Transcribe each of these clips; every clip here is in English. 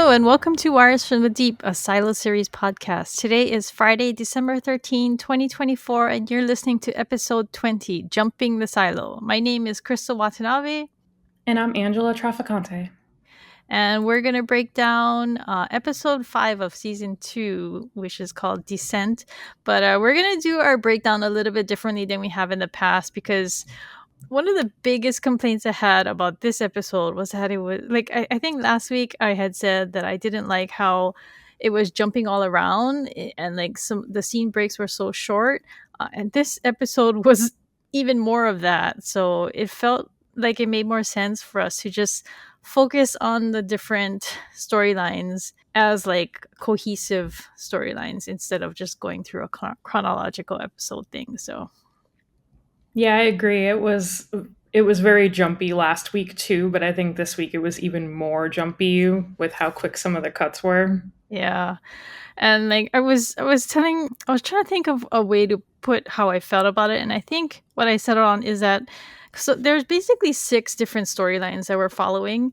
Hello and welcome to Wires from the Deep, a Silo Series podcast. Today is Friday, December 13, 2024, and you're listening to episode 20, Jumping the Silo. My name is Crystal Watanabe. And I'm Angela Traficante. And we're going to break down episode 5 of season 2, which is called Descent. But we're going to do our breakdown a little bit differently than we have in the past because one of the biggest complaints I had about this episode was that it was like I think last week I had said that I didn't like how it was jumping all around and like the scene breaks were so short, and this episode was even more of that. So it felt like it made more sense for us to just focus on the different storylines as like cohesive storylines instead of just going through a chronological episode thing. So Yeah, I agree. It was very jumpy last week too, but I think this week it was even more jumpy with how quick some of the cuts were. yeah. And like I was trying to think of a way to put how I felt about it, and I think what I settled on is that so there's basically 6 different storylines that we're following.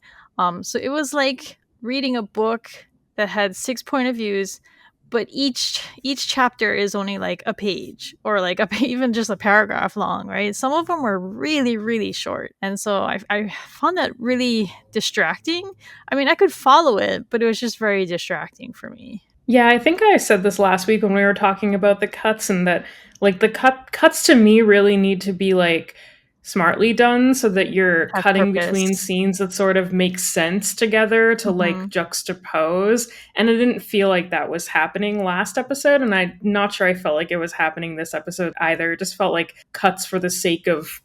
So it was like reading a book that had 6 point of views, but each chapter is only like a page or like even just a paragraph long, right? Some of them were really really short, and so I found that really distracting. I mean, I could follow it, but it was just very distracting for me. Yeah, I think I said this last week when we were talking about the cuts, and that like the cuts to me really need to be like smartly done so that you're Has cutting between purpose. scenes that sort of make sense together to like Hmm. juxtapose. And I didn't feel like that was happening last episode, and I'm not sure I felt like it was happening this episode either. It just felt like cuts for the sake of,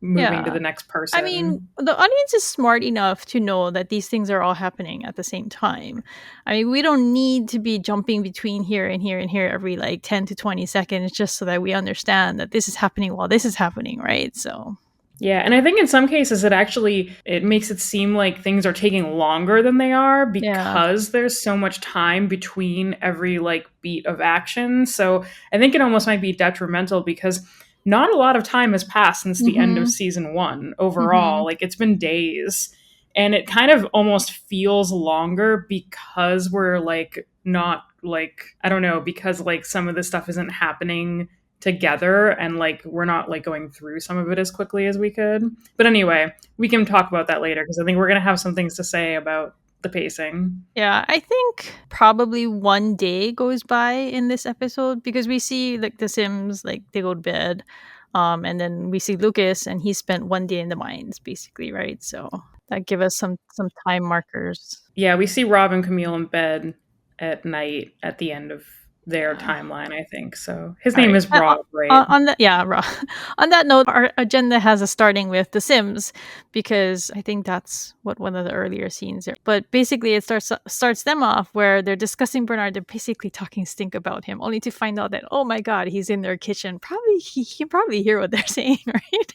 moving to Yeah. the next I mean, person. the audience is smart enough to know that these things are all happening at the same time. I mean, we don't need to be jumping between here and here and here every like 10 to 20 seconds just so that we understand that this is happening while this is happening, right? So, Yeah, and I think in some cases it makes it seem like things are taking longer than they are yeah. because there's so much time between every like beat of action. So I think it almost might be detrimental because not a lot of time has passed since the end of Mhm. season 1 overall. Mhm. Like it's been days, and it kind of almost feels longer because we're like not like, I don't know, because like some of the stuff isn't happening together, and like we're not like going through some of it as quickly as we could. But anyway, we can talk about that later because I think we're going to have some things to say about the pacing. Yeah, I think probably one day goes by in this episode because we see like the Sims like they go to bed, and then we see Lucas and he spent one day in the mines basically, right? So that give us some time markers. Yeah, we see Rob and Camille in bed at night at the end of their Yeah. timeline, I think. So his All name right. is Rob, right? On that, yeah, on that note, our agenda has us starting with The Sims because I think that's what one of the earlier scenes are. But basically, it starts them off where they're discussing Bernard. They're basically talking stink about him, only to find out that oh my god, he's in their kitchen. Probably he can probably hear what they're saying, right?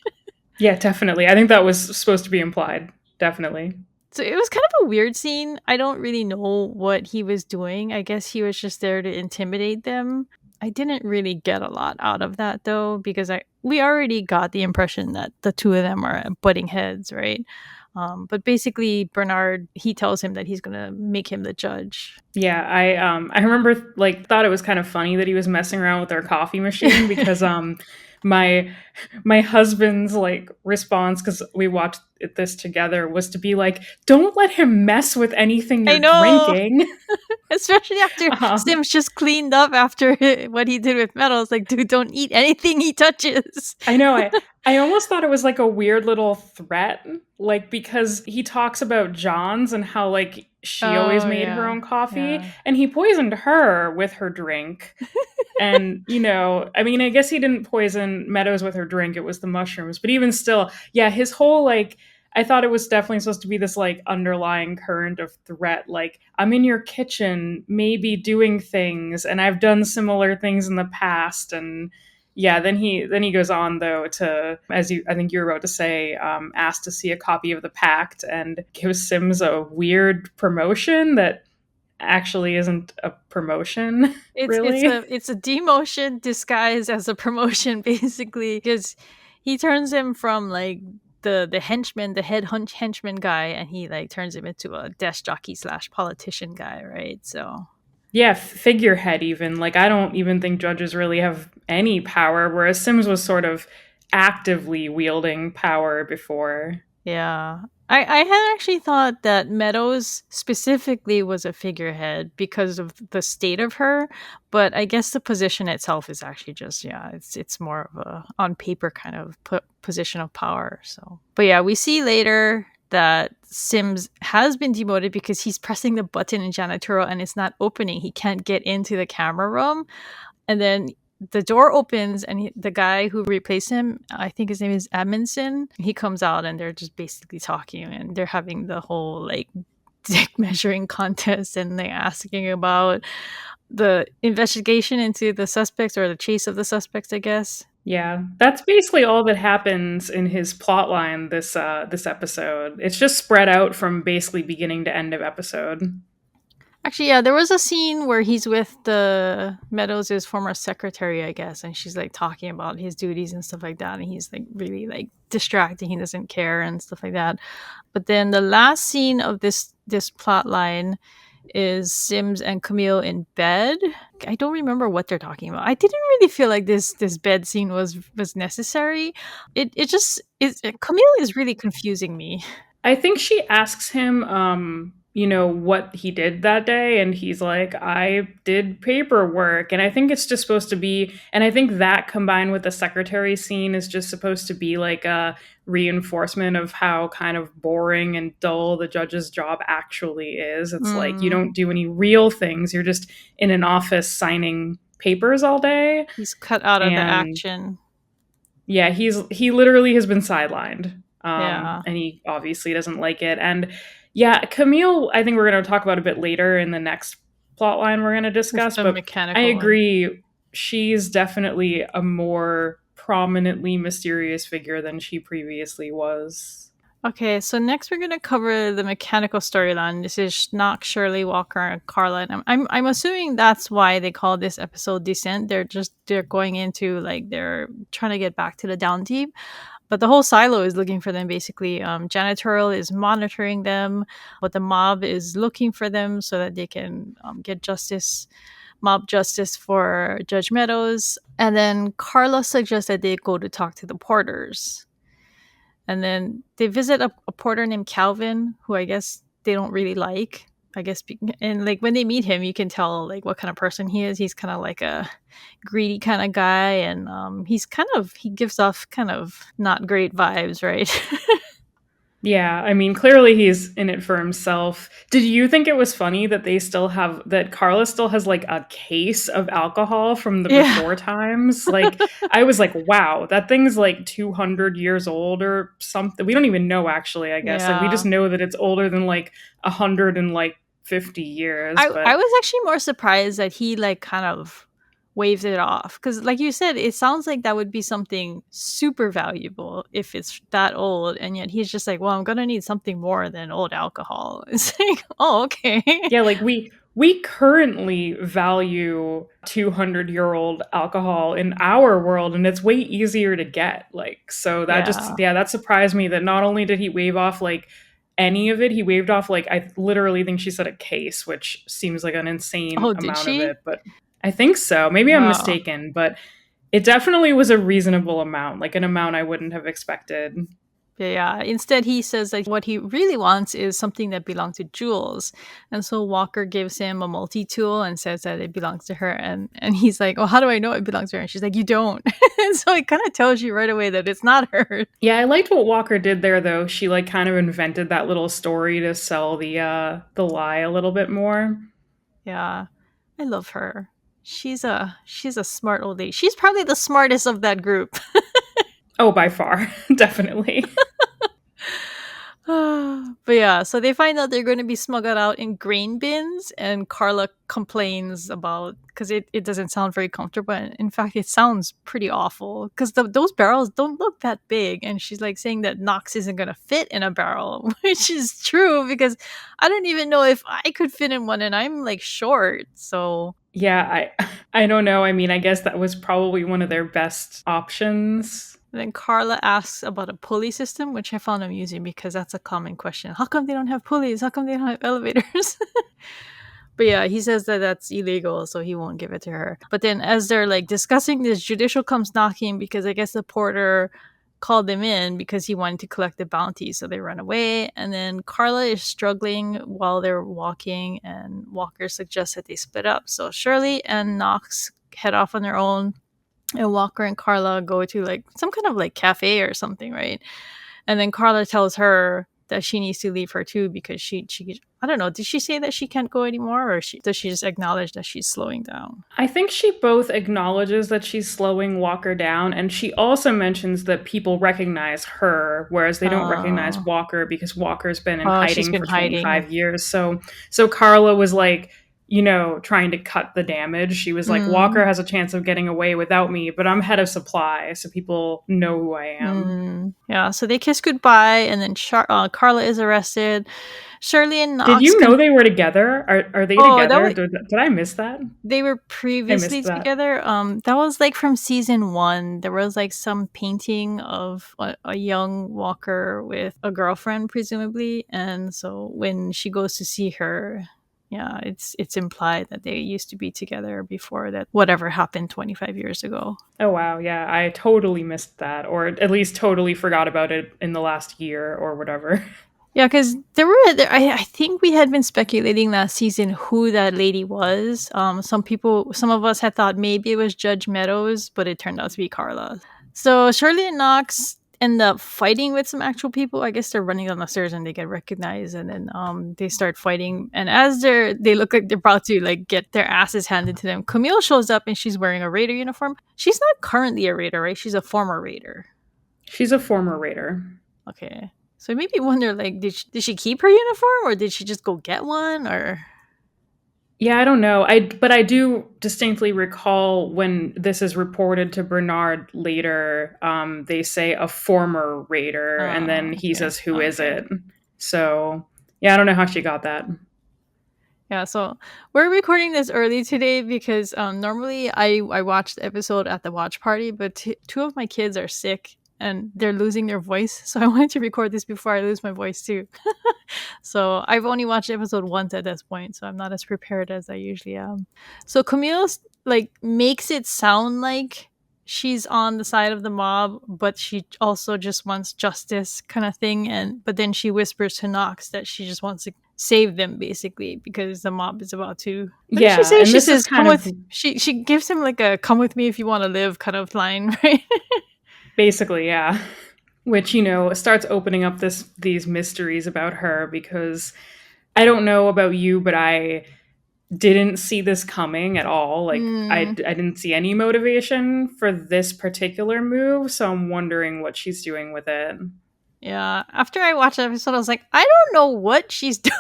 Yeah, definitely. I think that was supposed to be implied. Definitely. So it was kind of a weird scene. I don't really know what he was doing. I guess he was just there to intimidate them. I didn't really get a lot out of that though, because we already got the impression that the two of them are butting heads, right? But basically, Bernard he tells him that he's gonna make him the judge. Yeah, I remember like thought it was kind of funny that he was messing around with their coffee machine because my my husband's like response, because we watched this together, was to be like, don't let him mess with anything I you're know, drinking. especially after um, Sims just cleaned up after what he did with Metal. It's like, dude, don't eat anything he touches. I know. I almost thought it was like a weird little threat, like because he talks about John's and how like she always Oh made her yeah, own coffee, yeah. and he poisoned her with her drink. And I mean, I guess he didn't poison Meadows with her drink; it was the mushrooms. But even still, yeah, his whole like. I thought it was definitely supposed to be this like underlying current of threat, like I'm in your kitchen, maybe doing things, and I've done similar things in the past, and yeah, then he goes on though to, as you I think you were about to say, ask to see a copy of the pact and gives Sims a weird promotion that actually isn't a promotion, really. It's a demotion disguised as a promotion, basically, because he turns him from like the henchman, the henchman guy, and he like turns him into a desk jockey slash politician guy, right? So Yeah, figurehead even. Like I don't even think judges really have any power, whereas Sims was sort of actively wielding power before. yeah. I had actually thought that Meadows specifically was a figurehead because of the state of her, but I guess the position itself is actually just yeah, it's more of a on paper kind of position of power. So, but yeah, we see later that Sims has been demoted because he's pressing the button in janitorial and it's not opening. He can't get into the camera room, and then the door opens and the guy who replaced him, I think his name is Amundsen, he comes out and they're just basically talking and they're having the whole like dick measuring contest and they're asking about the investigation into the suspects or the chase of the suspects, I guess. Yeah, that's basically all that happens in his plot line this episode. It's just spread out from basically beginning to end of episode. Actually, yeah, there was a scene where he's with the Meadows' former secretary, I guess, and she's like talking about his duties and stuff like that, and he's like really like distracting. He doesn't care and stuff like that. But then the last scene of this plot line is Sims and Camille in bed. I don't remember what they're talking about. I didn't really feel like this bed scene was necessary. It just is. Camille is really confusing me. I think she asks him, what he did that day, and he's like, I did paperwork. And I think it's just supposed to be, and I think that combined with the secretary scene is just supposed to be like a reinforcement of how kind of boring and dull the judge's job actually is. It's like you Mm, don't do any real things, you're just in an office signing papers all day. he's cut out of the And action. yeah, he literally has been sidelined, Yeah, and he obviously doesn't like it. And yeah, Camille, I think we're going to talk about a bit later in the next plot line we're going to it's discuss. the But I mechanical one. agree, she's definitely a more prominently mysterious figure than she previously was. Okay, so next we're gonna cover the mechanical storyline. This is Schnock, Shirley, Walker, and Carla. And I'm assuming that's why they call this episode Descent. They're going into like they're trying to get back to the down team, but the whole silo is looking for them basically. Janitorial is monitoring them, but the mob is looking for them so that they can get mob justice for Judge Meadows. And then Carla suggests that they go to talk to the porters. And then they visit a porter named Calvin, who I guess they don't really like. I guess, and like when they meet him, you can tell like what kind of person he is. He's kind of like a greedy kind of guy, and he gives off kind of not great vibes, right? Yeah, I mean, clearly he's in it for himself. Did you think it was funny that that Carla still has like a case of alcohol from the Yeah, before times? Like, I was like, wow, that thing's like 200 years old or something. We don't even know, actually, I guess. Like, we just yeah. know that it's older than like 150 years, I but was actually more surprised that he like kind of waves it off because, like you said, it sounds like that would be something super valuable if it's that old, and yet he's just like, "Well, I'm gonna need something more than old alcohol." It's like, oh, okay, yeah, like we currently value 200-year-old alcohol in our world, and it's way easier to get. Like, so that just yeah. yeah, that surprised me that not only did he wave off like any of it, he waved off like I literally think she said a case, which seems like an insane Oh, did amount of she? it, but I think so. Maybe I'm Wow. mistaken, but it definitely was a reasonable amount, like an amount I wouldn't have expected. Yeah. Instead, he says that what he really wants is something that belongs to Jules, and so Walker gives him a multi-tool and says that it belongs to her, and he's like, "Oh, how do I know it belongs to her?" And she's like, "You don't." And so it kind of tells you right away that it's not her. Yeah, I liked what Walker did there though. She like kind of invented that little story to sell the lie a little bit more. Yeah, I love her. She's a smart old lady. She's probably the smartest of that group. Oh, by far. Definitely. But yeah, so they find out they're going to be smuggled out in grain bins, and Carla complains about because it doesn't sound very comfortable. And in fact, it sounds pretty awful because those barrels don't look that big. And she's like saying that Knox isn't going to fit in a barrel, which is true because I don't even know if I could fit in one, and I'm like short. So Yeah, I don't know. I mean, I guess that was probably one of their best options. And then Carla asks about a pulley system, which I found amusing because that's a common question. How come they don't have pulleys? How come they don't have elevators? But yeah, he says that that's illegal, so he won't give it to her. But then, as they're like discussing this, Judicial comes knocking because I guess the porter called them in because he wanted to collect the bounty, so they run away. And then Carla is struggling while they're walking, and Walker suggests that they split up. So Shirley and Knox head off on their own, and Walker and Carla go to like some kind of like cafe or something, right? And then Carla tells her that she needs to leave her too because she I don't know, did she say that she can't go anymore, or does she just acknowledge that she's slowing down? I think she both acknowledges that she's slowing Walker down, and she also mentions that people recognize her, whereas they don't recognize Oh, Walker because Walker's been in she's hiding been for hiding. 25 years. So Carla was like, trying to cut the damage. She was like, Mm, Walker has a chance of getting away without me, but I'm head of supply, so people know who I am. yeah, so they kiss goodbye, and then Carla is arrested. Shirley and Did Knox you know they were together? Are they oh, that together? was Did I miss that? they were I missed previously that. together. That was like from season one. There was like some painting of a young Walker with a girlfriend, presumably, and so when she goes to see her, yeah, it's implied that they used to be together before that whatever happened 25 years ago. Oh wow, yeah, I totally missed that, or at least totally forgot about it in the last year or whatever. Yeah, because I think we had been speculating last season who that lady was. Some of us had thought maybe it was Judge Meadows, but it turned out to be Carla. So Shirley and Knox end up fighting with some actual people. I guess they're running down the stairs and they get recognized, and then they start fighting. And as they look like they're about to like get their asses handed to them, Camille shows up and she's wearing a raider uniform. She's not currently a raider, right? She's a former raider. She's a former raider. Okay. So it made me wonder, like, did she keep her uniform or did she just go get one? Or Yeah, I don't know. But I do distinctly recall when this is reported to Bernard later, they say a former raider, and then he okay, says, "Who is okay, it?" So yeah, I don't know how she got that. yeah. So we're recording this early today because normally I watch the episode at the watch party, but two of my kids are sick and they're losing their voice, so I wanted to record this before I lose my voice too. So I've only watched episode once at this point, so I'm not as prepared as I usually am. So Camille like makes it sound like she's on the side of the mob, but she also just wants justice kind of thing. And but then she whispers to Knox that she just wants to save them basically because the mob is about to. What did she Yeah, say? and She this is says, "Come kind of with." She gives him like a "come with me if you want to live" kind of line, right? basically, yeah. Which starts opening up these mysteries about her, because I don't know about you, but I didn't see this coming at all. Like Mm, I didn't see any motivation for this particular move, so I'm wondering what she's doing with it. yeah. After I watched the episode, I was like, I don't know what she's doing.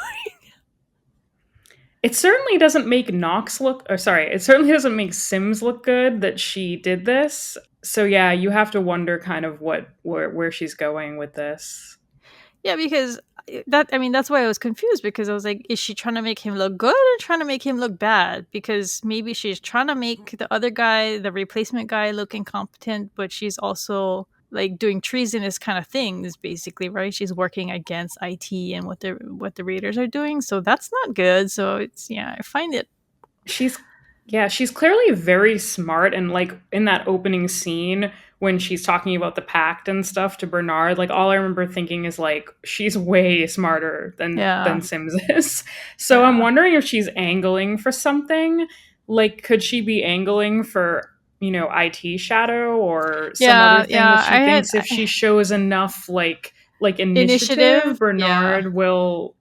It certainly doesn't make Knox look, or sorry, it certainly doesn't make Sims look good that she did this. So yeah, you have to wonder kind of where she's going with this. Yeah, because that's why I was confused because I was like, is she trying to make him look good or trying to make him look bad? Because maybe she's trying to make the other guy, the replacement guy, look incompetent, but she's also like doing treasonous kind of things, basically, right? She's working against IT and what the raiders are doing, so that's not good. So it's yeah, I find it. She's Yeah, she's clearly very smart, and like in that opening scene when she's talking about the pact and stuff to Bernard, like all I remember thinking is like she's way smarter than Yeah, Sims is. So I'm yeah, wondering if she's angling for something. Like could she be angling for, IT shadow or some other yeah, thing that yeah. she thinks if she shows enough like initiative, Initiative, yeah. Bernard will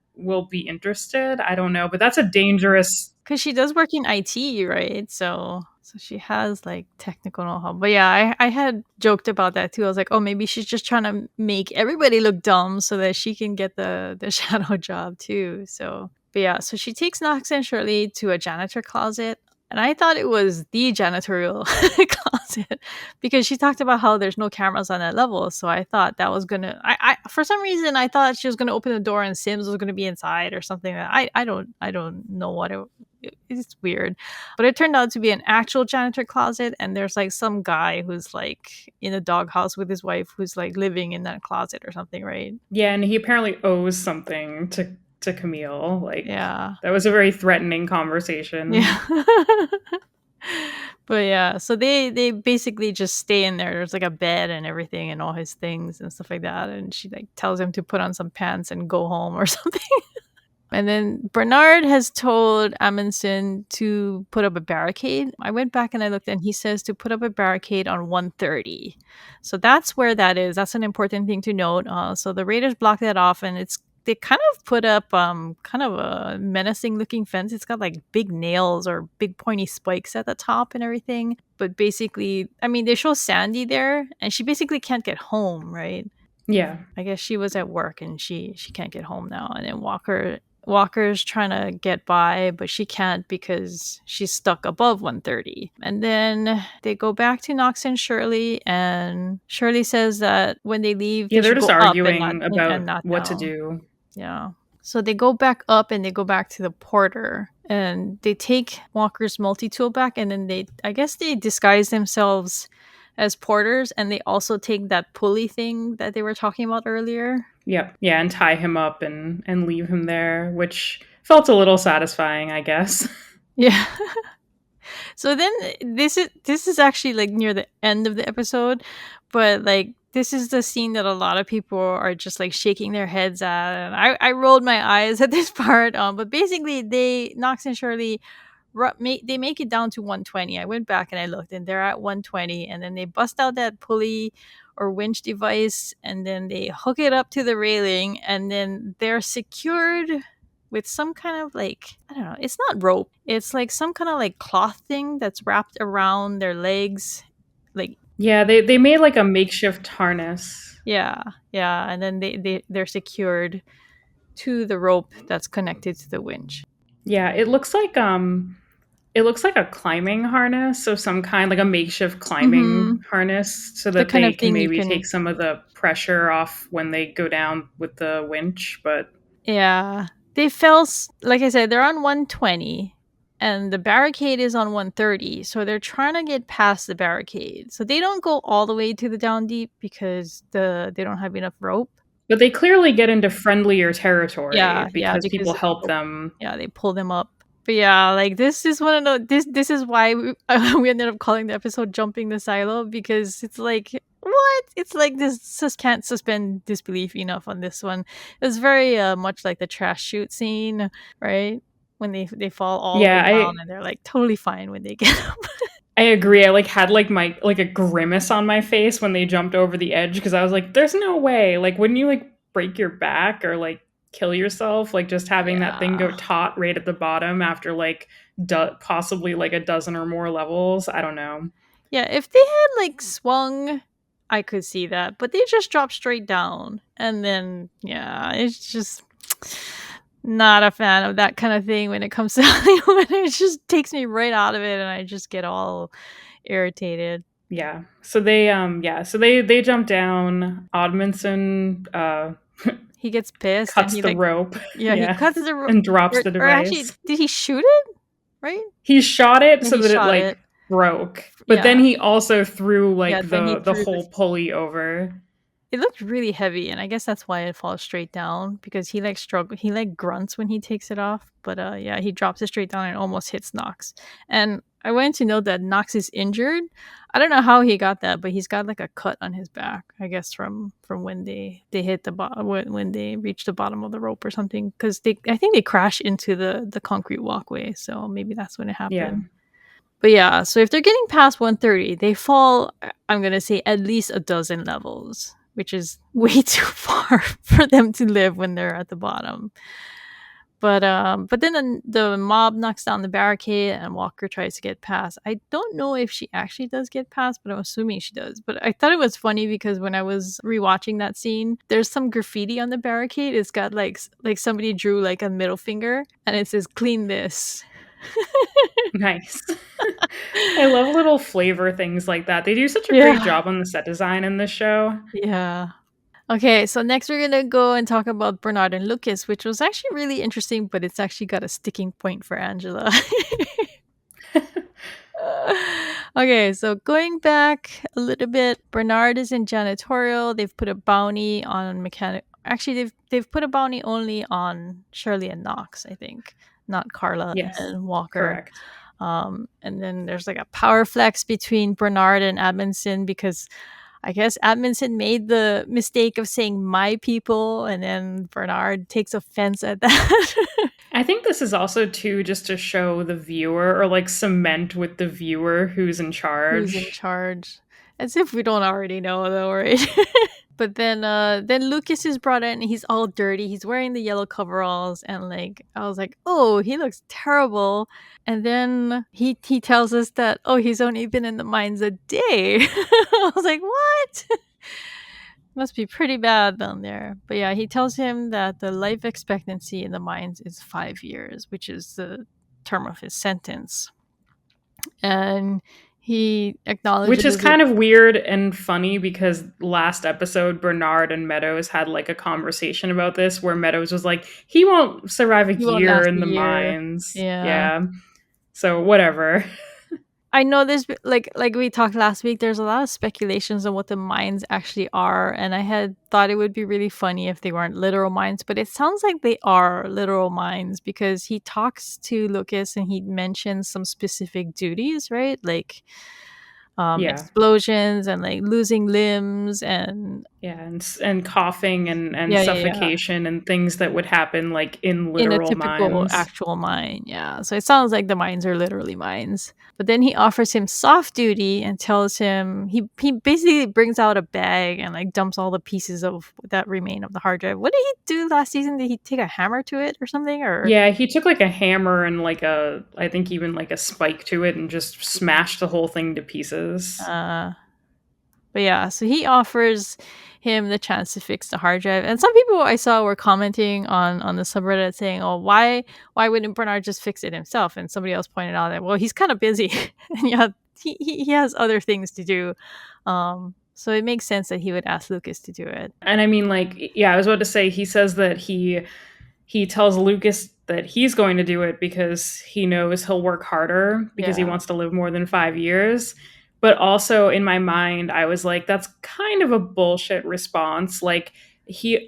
be interested. I don't know, but that's a dangerous. Because she does work in IT, right? So she has like technical know-how. But yeah, I had joked about that too. I was like, oh, maybe she's just trying to make everybody look dumb so that she can get the shadow job too. So but yeah, so she takes Knox and Shirley to a janitor closet. And I thought it was the janitorial closet because she talked about how there's no cameras on that level. So I thought that was gonna. I for some reason I thought she was gonna open the door and Sims was gonna be inside or something. I don't know what it it's weird. But it turned out to be an actual janitor closet, and there's like some guy who's like in a doghouse with his wife who's like living in that closet or something, right? Yeah, and he apparently owes something to Camille. Like Yeah. that was a very threatening conversation. Yeah. But yeah, so they basically just stay in there. There's like a bed and everything and all his things and stuff like that. And she like tells him to put on some pants and go home or something. And then Bernard has told Amundsen to put up a barricade. I went back and I looked, and he says to put up a barricade on 130. So that's where that is. That's an important thing to note. So the Raiders block that off, and they kind of put up kind of a menacing looking fence. It's got like big nails or big pointy spikes at the top and everything. But basically, I mean, they show Sandy there, and she basically can't get home, right? Yeah. I guess she was at work and she can't get home now. And then Walker's trying to get by, but she can't because she's stuck above 130. And then they go back to Knox and Shirley says that when they leave, Yeah, they they're should just go up arguing and about not what to down. do. Yeah. So they go back up and they go back to the porter, and they take Walker's multi-tool back, and then I guess they disguise themselves as porters, and they also take that pulley thing that they were talking about earlier. Yep. Yeah, and tie him up and leave him there, which felt a little satisfying, I guess. Yeah. So then this is actually like near the end of the episode, but like this is the scene that a lot of people are just like shaking their heads at, and I rolled my eyes at this part. But basically, Knox and Shirley they make it down to 120. I went back and I looked, and they're at 120, and then they bust out that pulley or winch device, and then they hook it up to the railing, and then they're secured with some kind of like, I don't know, it's not rope. It's like some kind of like cloth thing that's wrapped around their legs. Like, Yeah, they made like a makeshift harness. yeah, yeah, and then they're secured to the rope that's connected to the winch. Yeah, it looks like a climbing harness of some kind, like a makeshift Mm-hmm. climbing harness, so The that kind they of can thing you maybe can, take some of the pressure off when they go down with the winch. But yeah. They fell, like I said, they're on 120 and the barricade is on 130. So they're trying to get past the barricade. So they don't go all the way to the down deep because they don't have enough rope. they clearly get into friendlier territory Yeah, yeah, because people because help them. yeah, they pull them up. But yeah, like this is one of the this is why we ended up calling the episode "Jumping the Silo" because it's like what? It's like this just can't suspend disbelief enough on this one. It was very much like the trash chute scene, right? When they fall all the way Yeah, down and they're like totally fine when they get up. I agree. I like had like my like a grimace on my face when they jumped over the edge because I was like, "There's no way!" Like, wouldn't you like break your back or like kill yourself? Like just having that thing go Yeah. taut right at the bottom after like possibly like a dozen or more levels. I don't know. Yeah, if they had like swung, I could see that, but they just dropped straight down. And then yeah, it's just not a fan of that kind of thing when it comes to Hollywood. It just takes me right out of it and I just get all irritated. Yeah. So they jump down. Odmanson He gets pissed and cuts he the like, rope. yeah, he Yeah, cuts the and drops the or actually device. did he shoot it? Right? He shot it Yeah, so he that it shot it. like broke, but then Yeah. he also threw Yeah, like then he the threw the whole pulley over. it looked really heavy, and I guess that's why it falls straight down because he like grunts when he takes it off. But yeah, he drops it straight down and almost hits Knox. And I wanted to note that Knox is injured. I don't know how he got that, but he's got like a cut on his back. I guess from when they hit the bottom when they reach the bottom of the rope or something. Because I think they crash into the concrete walkway, so maybe that's when it Yeah. happened. But yeah, so if they're getting past 130, they fall, I'm going to say, at least a dozen levels, which is way too far for them to live when they're at the bottom. But then the mob knocks down the barricade and Walker tries to get past. I don't know if she actually does get past, but I'm assuming she does. But I thought it was funny because when I was rewatching that scene, there's some graffiti on the barricade. It's got like somebody drew like a middle finger and it says "clean this." Nice. I love little flavor things like that. They do such a great Yeah. job on the set design in this show. Yeah. Okay, so next we're gonna go and talk about Bernard and Lucas, which was actually really interesting, but it's actually got a sticking point for Angela. Okay, so going back a little bit, Bernard is in janitorial. They've put a bounty on mechanic. Actually, they've put a bounty only on Shirley and Knox, I think, not Carla Yes, and Walker. correct. And then there's like a power flex between Bernard and Admonson because I guess Admonson made the mistake of saying my people, and then Bernard takes offense at that. I think this is also too just to show the viewer or like cement with the viewer who's in Who's in charge. charge? As if we don't already know, though, right? But then Lucas is brought in. He's all dirty. He's wearing the yellow coveralls, and like I was like, oh, he looks terrible. And then he tells us that he's only been in the mines a day. I was like, what? Must be pretty bad down there. But yeah, he tells him that the life expectancy in the mines is 5 years, which is the term of his sentence. And he Which is acknowledges it. kind of weird and funny because last episode, Bernard and Meadows had like a conversation about this where Meadows was like, he won't survive a He won't year last in a the year. mines. Yeah. Yeah. So, whatever. I know like we talked last week, there's a lot of speculations on what the mines actually are, and I had thought it would be really funny if they weren't literal mines, but it sounds like they are literal mines because he talks to Lucas and he mentions some specific duties, right? Like Yeah. explosions and like losing limbs and Yeah. And coughing and yeah. suffocation and things that would happen like in In a literal typical mines. actual mine, yeah. So it sounds like the mines are literally mines. But then he offers him soft duty and tells him he basically brings out a bag and like dumps all the pieces of that remain of the hard drive. What did he do last season? Did he take a hammer to it or something? Or Yeah, he took like a hammer and like I think even like a spike to it and just smashed the whole thing to pieces. uh but yeah, so he offers him the chance to fix the hard drive. And some people I saw were commenting on the subreddit saying, "Oh, why wouldn't Bernard just fix it himself?" And somebody else pointed out that, well, he's kind of busy. And yeah, he has other things to do. So it makes sense that he would ask Lucas to do it. And I mean, like, yeah, I was about to say, he says that he tells Lucas that he's going to do it because he knows he'll work harder because he Yeah. wants to live more than 5 years. But also in my mind, I was like, that's kind of a bullshit response. Like,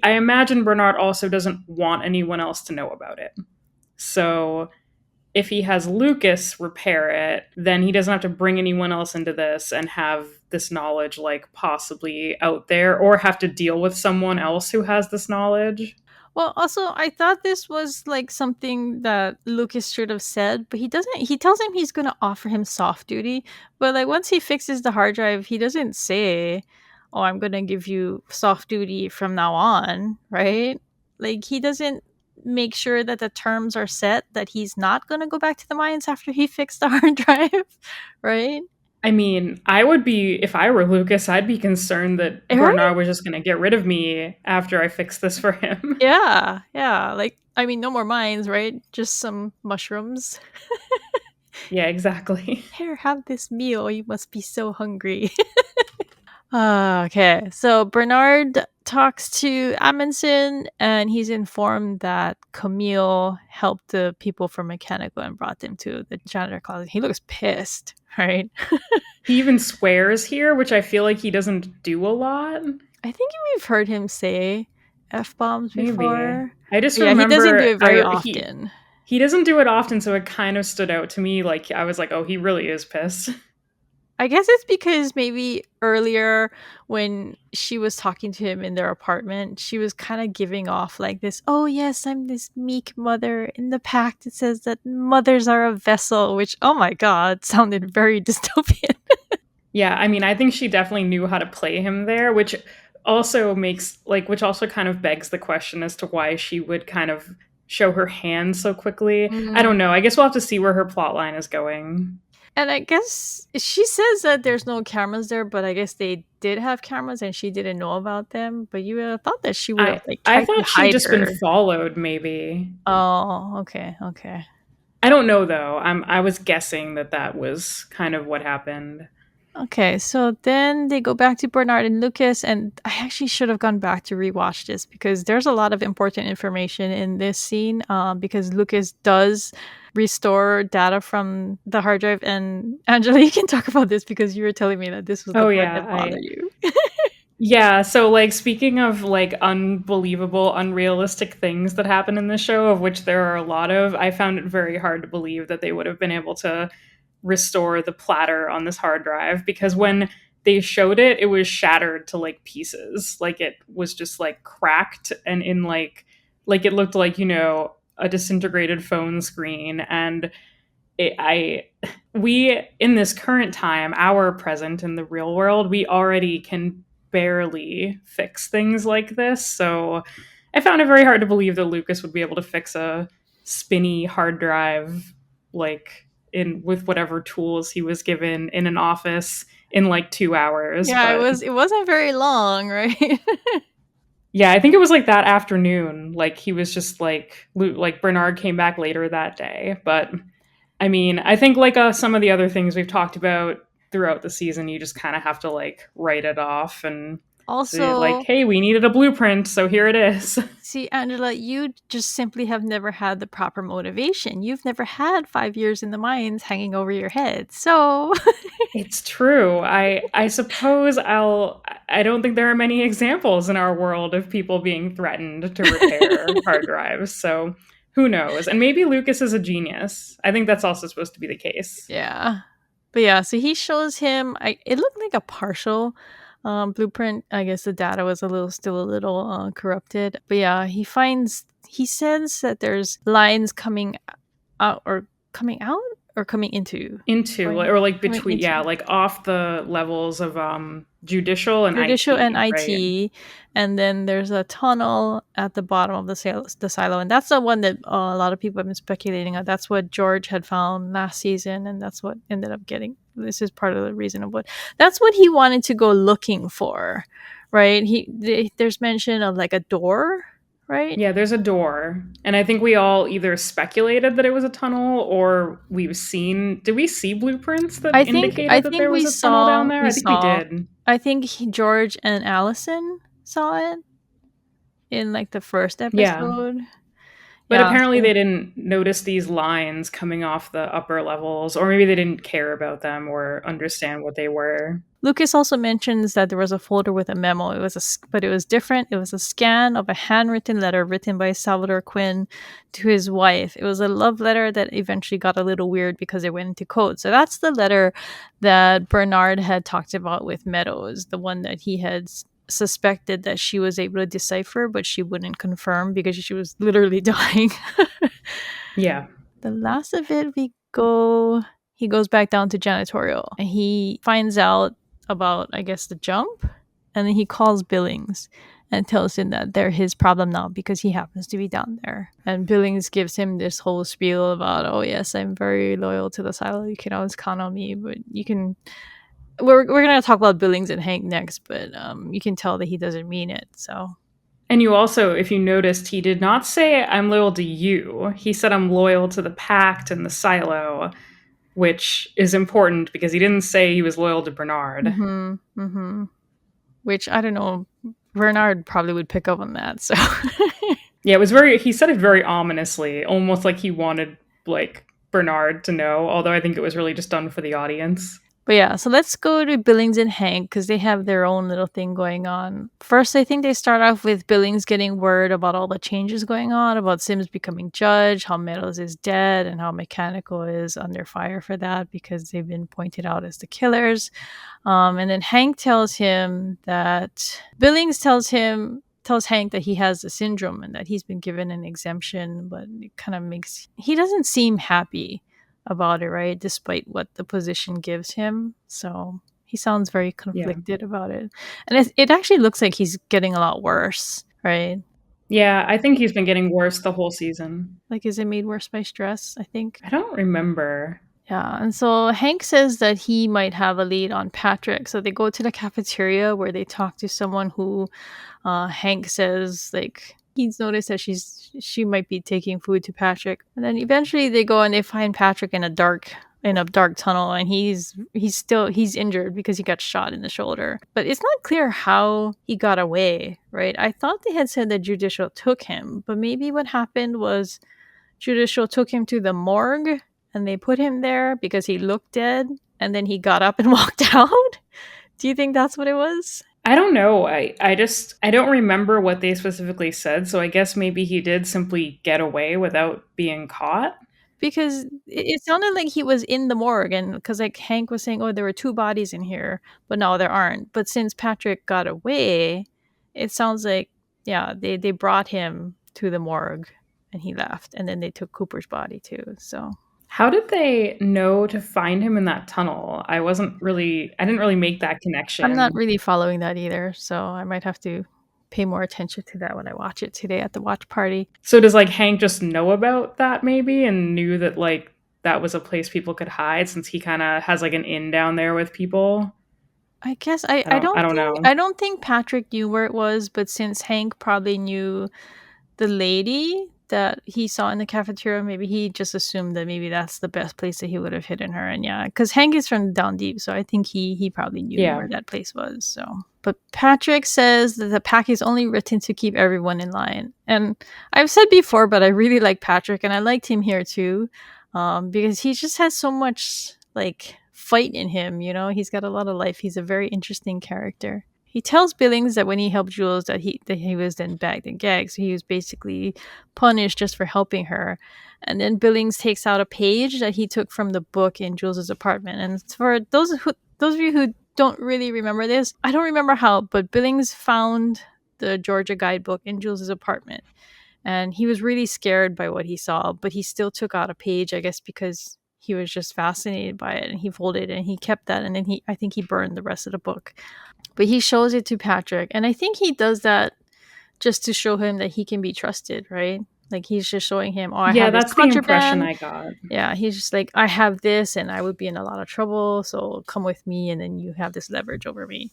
I imagine Bernard also doesn't want anyone else to know about it. So if he has Lucas repair it, then he doesn't have to bring anyone else into this and have this knowledge like possibly out there or have to deal with someone else who has this knowledge. Well, also, I thought this was like something that Lucas should have said, but he doesn't. He tells him he's going to offer him soft duty, but like once he fixes the hard drive, he doesn't say, "Oh, I'm going to give you soft duty from now on," right? Like he doesn't make sure that the terms are set that he's not going to go back to the mines after he fixed the hard drive, right? I mean, I would be, if I were Lucas, I'd be concerned that Right? Bernard was just going to get rid of me after I fix this for him. Yeah, yeah. Like I mean, no more mines, right? Just some mushrooms. Yeah, exactly. Here, have this meal. You must be so hungry. Okay, so Bernard talks to Amundsen, and he's informed that Camille helped the people from Mechanical and brought them to the janitor closet. He looks pissed, right? He even swears here, which I feel like he doesn't do a lot. I think we've heard him say f bombs Maybe. before. I just But yeah, he doesn't do remember it very he often. he doesn't do it often, so it kind of stood out to me. Like I was like, oh, he really is pissed. I guess it's because maybe earlier when she was talking to him in their apartment, she was kind of giving off like this, oh, yes, I'm this meek mother. In the pact, it says that mothers are a vessel, which, oh my God, sounded very dystopian. Yeah, I mean, I think she definitely knew how to play him there, which also which also kind of begs the question as to why she would kind of show her hand so quickly. I Mm. don't know. I guess we'll have to see where her plot line is going. And I guess she says that there's no cameras there, but I guess they did have cameras and she didn't know about them. But you would have thought that she would have like I tried to thought she'd hide just been her. followed, maybe. Oh, okay, okay. I don't know though. I was guessing that that was kind of what happened. Okay, so then they go back to Bernard and Lucas, and I actually should have gone back to rewatch this because there's a lot of important information in this scene. Because Lucas does restore data from the hard drive, and Angela, you can talk about this because you were telling me that this was the Oh part yeah, that bothered I you. yeah, so like speaking of like unbelievable, unrealistic things that happen in this show, of which there are a lot of, I found it very hard to believe that they would have been able to restore the platter on this hard drive, because when they showed it, it was shattered to like pieces. Like it was just like cracked and in like it looked like, a disintegrated phone screen. And I we in this current time, our present in the real world, we already can barely fix things like this. So I found it very hard to believe that Lucas would be able to fix a spinny hard drive like in with whatever tools he was given in an office in like 2 hours. Yeah, But it wasn't very long, right? yeah, I think it was like that afternoon. Like he was just like Bernard came back later that day. But I mean, I think like some of the other things we've talked about throughout the season, you just kind of have to like write it off and say like, Also, "Hey, we needed a blueprint, so here it is." see, Angela, you just simply have never had the proper motivation. You've never had 5 years in the mines hanging over your head. So, It's true. I suppose I don't think there are many examples in our world of people being threatened to repair hard drives. So who knows? And maybe Lucas is a genius. I think that's also supposed to be the case. yeah. But yeah, so he shows him it looked like a partial blueprint. I guess the data was still a little corrupted. But yeah, he says that there's lines coming out or coming into Into going or like coming between, into yeah, like off the levels of judicial and judicial and IT, right? IT, and then there's a tunnel at the bottom of the silo, and that's the one that a lot of people have been speculating on. That's what George had found last season, and that's what ended up getting. This is part of the reason of what that's what he wanted to go looking for, right? There's mention of like a door, right? Yeah, there's a door. And I think we all either speculated that it was a tunnel or did we see blueprints that I indicated that think there was a tunnel down there? we I think we saw. did. I think George and Allison saw it in like the first Yeah. episode. But Yeah, apparently so they didn't notice these lines coming off the upper levels, or maybe they didn't care about them or understand what they were. Lucas also mentions that there was a folder with a memo. But it was different. It was a scan of a handwritten letter written by Salvador Quinn to his wife. It was a love letter that eventually got a little weird because it went into code. So that's the letter that Bernard had talked about with Meadows, the one that he had suspected that she was able to decipher, but she wouldn't confirm because she was literally dying. Yeah. The last of it, he goes back down to janitorial and he finds out about, I guess, the jump. And then he calls Billings and tells him that they're his problem now because he happens to be down there. And Billings gives him this whole spiel about, oh, yes, I'm very loyal to the silo. You can always count on me, but you can. We're going to talk about Billings and Hank next, but you can tell that he doesn't mean it. So And you also, if you noticed, he did not say, "I'm loyal to you." He said, "I'm loyal to the pact and the silo," which is important because he didn't say he was loyal to Bernard. which I don't know. Bernard probably would pick up on that. So Yeah, he said it very ominously, almost like he wanted like Bernard to know, although I think it was really just done for the audience. But yeah, so let's go to Billings and Hank because they have their own little thing going on. First, I think they start off with Billings getting word about all the changes going on, about Sims becoming judge, how Meadows is dead, and how Mechanical is under fire for that because they've been pointed out as the killers. And then Hank tells him that tells Hank that he has the syndrome and that he's been given an exemption, but it kind of makes he doesn't seem happy about it, right? Despite what the position gives him. So he sounds very Yeah. conflicted about it. And it actually looks like he's getting a lot worse, right? Yeah, I think he's been getting worse the whole season. Like, is it made worse by stress? I think. I don't remember. Yeah. And so Hank says that he might have a lead on Patrick. So they go to the cafeteria where they talk to someone who Hank says, like, he's noticed that she might be taking food to Patrick. And then eventually they go and they find Patrick in a dark in a dark tunnel, and he's injured because he got shot in the shoulder. But it's not clear how he got away, right? I thought they had said that Judicial took him, but maybe what happened was Judicial took him to the morgue and they put him there because he looked dead, and then he got up and walked out. Do you think that's what it was? I don't know. I don't remember what they specifically said, so I guess maybe he did simply get away without being caught. Because it sounded like he was in the morgue, and because like Hank was saying, oh, there were two bodies in here, but no, there aren't. But since Patrick got away, it sounds like, yeah, they brought him to the morgue and he left, and then they took Cooper's body too. So How did they know to find him in that tunnel? I didn't really make that I'm not connection. really following that either, so I might have to pay more attention to that when I watch it today at the watch party. So does like Hank just know about that maybe and knew that like that was a place people could hide since he kind of has like an inn down there with people? I guess I I don't don't think know. I don't think Patrick knew where it was, but since Hank probably knew the lady that he saw in the cafeteria, maybe he just assumed that maybe that's the best place that he would have hidden her. And yeah, because Hank is from down deep, so I think he probably knew Yeah. where that place was. So, but Patrick says that the pack is only written to keep everyone in line. And I've said before, but I really like Patrick, and I liked him here too, because he just has so much like fight in him. You know, he's got a lot of life. He's a very interesting character. He tells Billings that when he helped Jules that he was then bagged and gagged, so he was basically punished just for helping her. And then Billings takes out a page that he took from the book in Jules's apartment. And for those of you who don't really remember this, I don't remember how, but Billings found the Georgia guidebook in Jules's apartment, and he was really scared by what he saw, but he still took out a page, I guess because he was just fascinated by it, and he folded it and he kept that, and then I think he burned the rest of the book. But he shows it to Patrick, and I think he does that just to show him that he can be trusted, right? Like he's just showing him, oh, I Yeah, have this that's the impression contraband. I got. Yeah, he's just like, I have this, and I would be in a lot of trouble, so come with me, and then you have this leverage over me.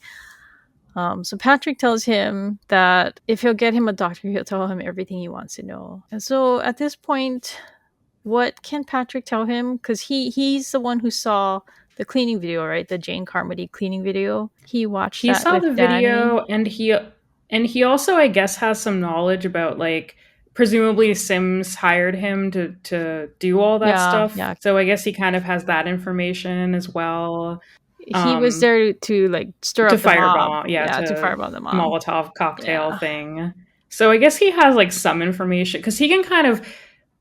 So Patrick tells him that if he'll get him a doctor, he'll tell him everything he wants to know. And so at this point, what can Patrick tell him? Because he's the one who saw the cleaning video, right? The Jane Carmody cleaning video. He watched He that saw with the Danny. video and he also I guess has some knowledge about like presumably Sims hired him to do all that Yeah, stuff. yeah. So I guess he kind of has that information as well. He was there to like stir To up the mob. firebomb, yeah, Yeah, to to firebomb the mob. Molotov cocktail Yeah. thing. So I guess he has like some information because he can kind of.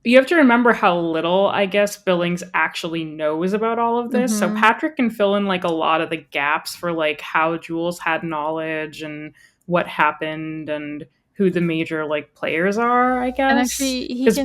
You have to remember how little I guess Billings actually knows about all of this. So Mm-hmm. Patrick can fill in like a lot of the gaps for like how Jules had knowledge and what happened and who the major like players are. I And guess actually, because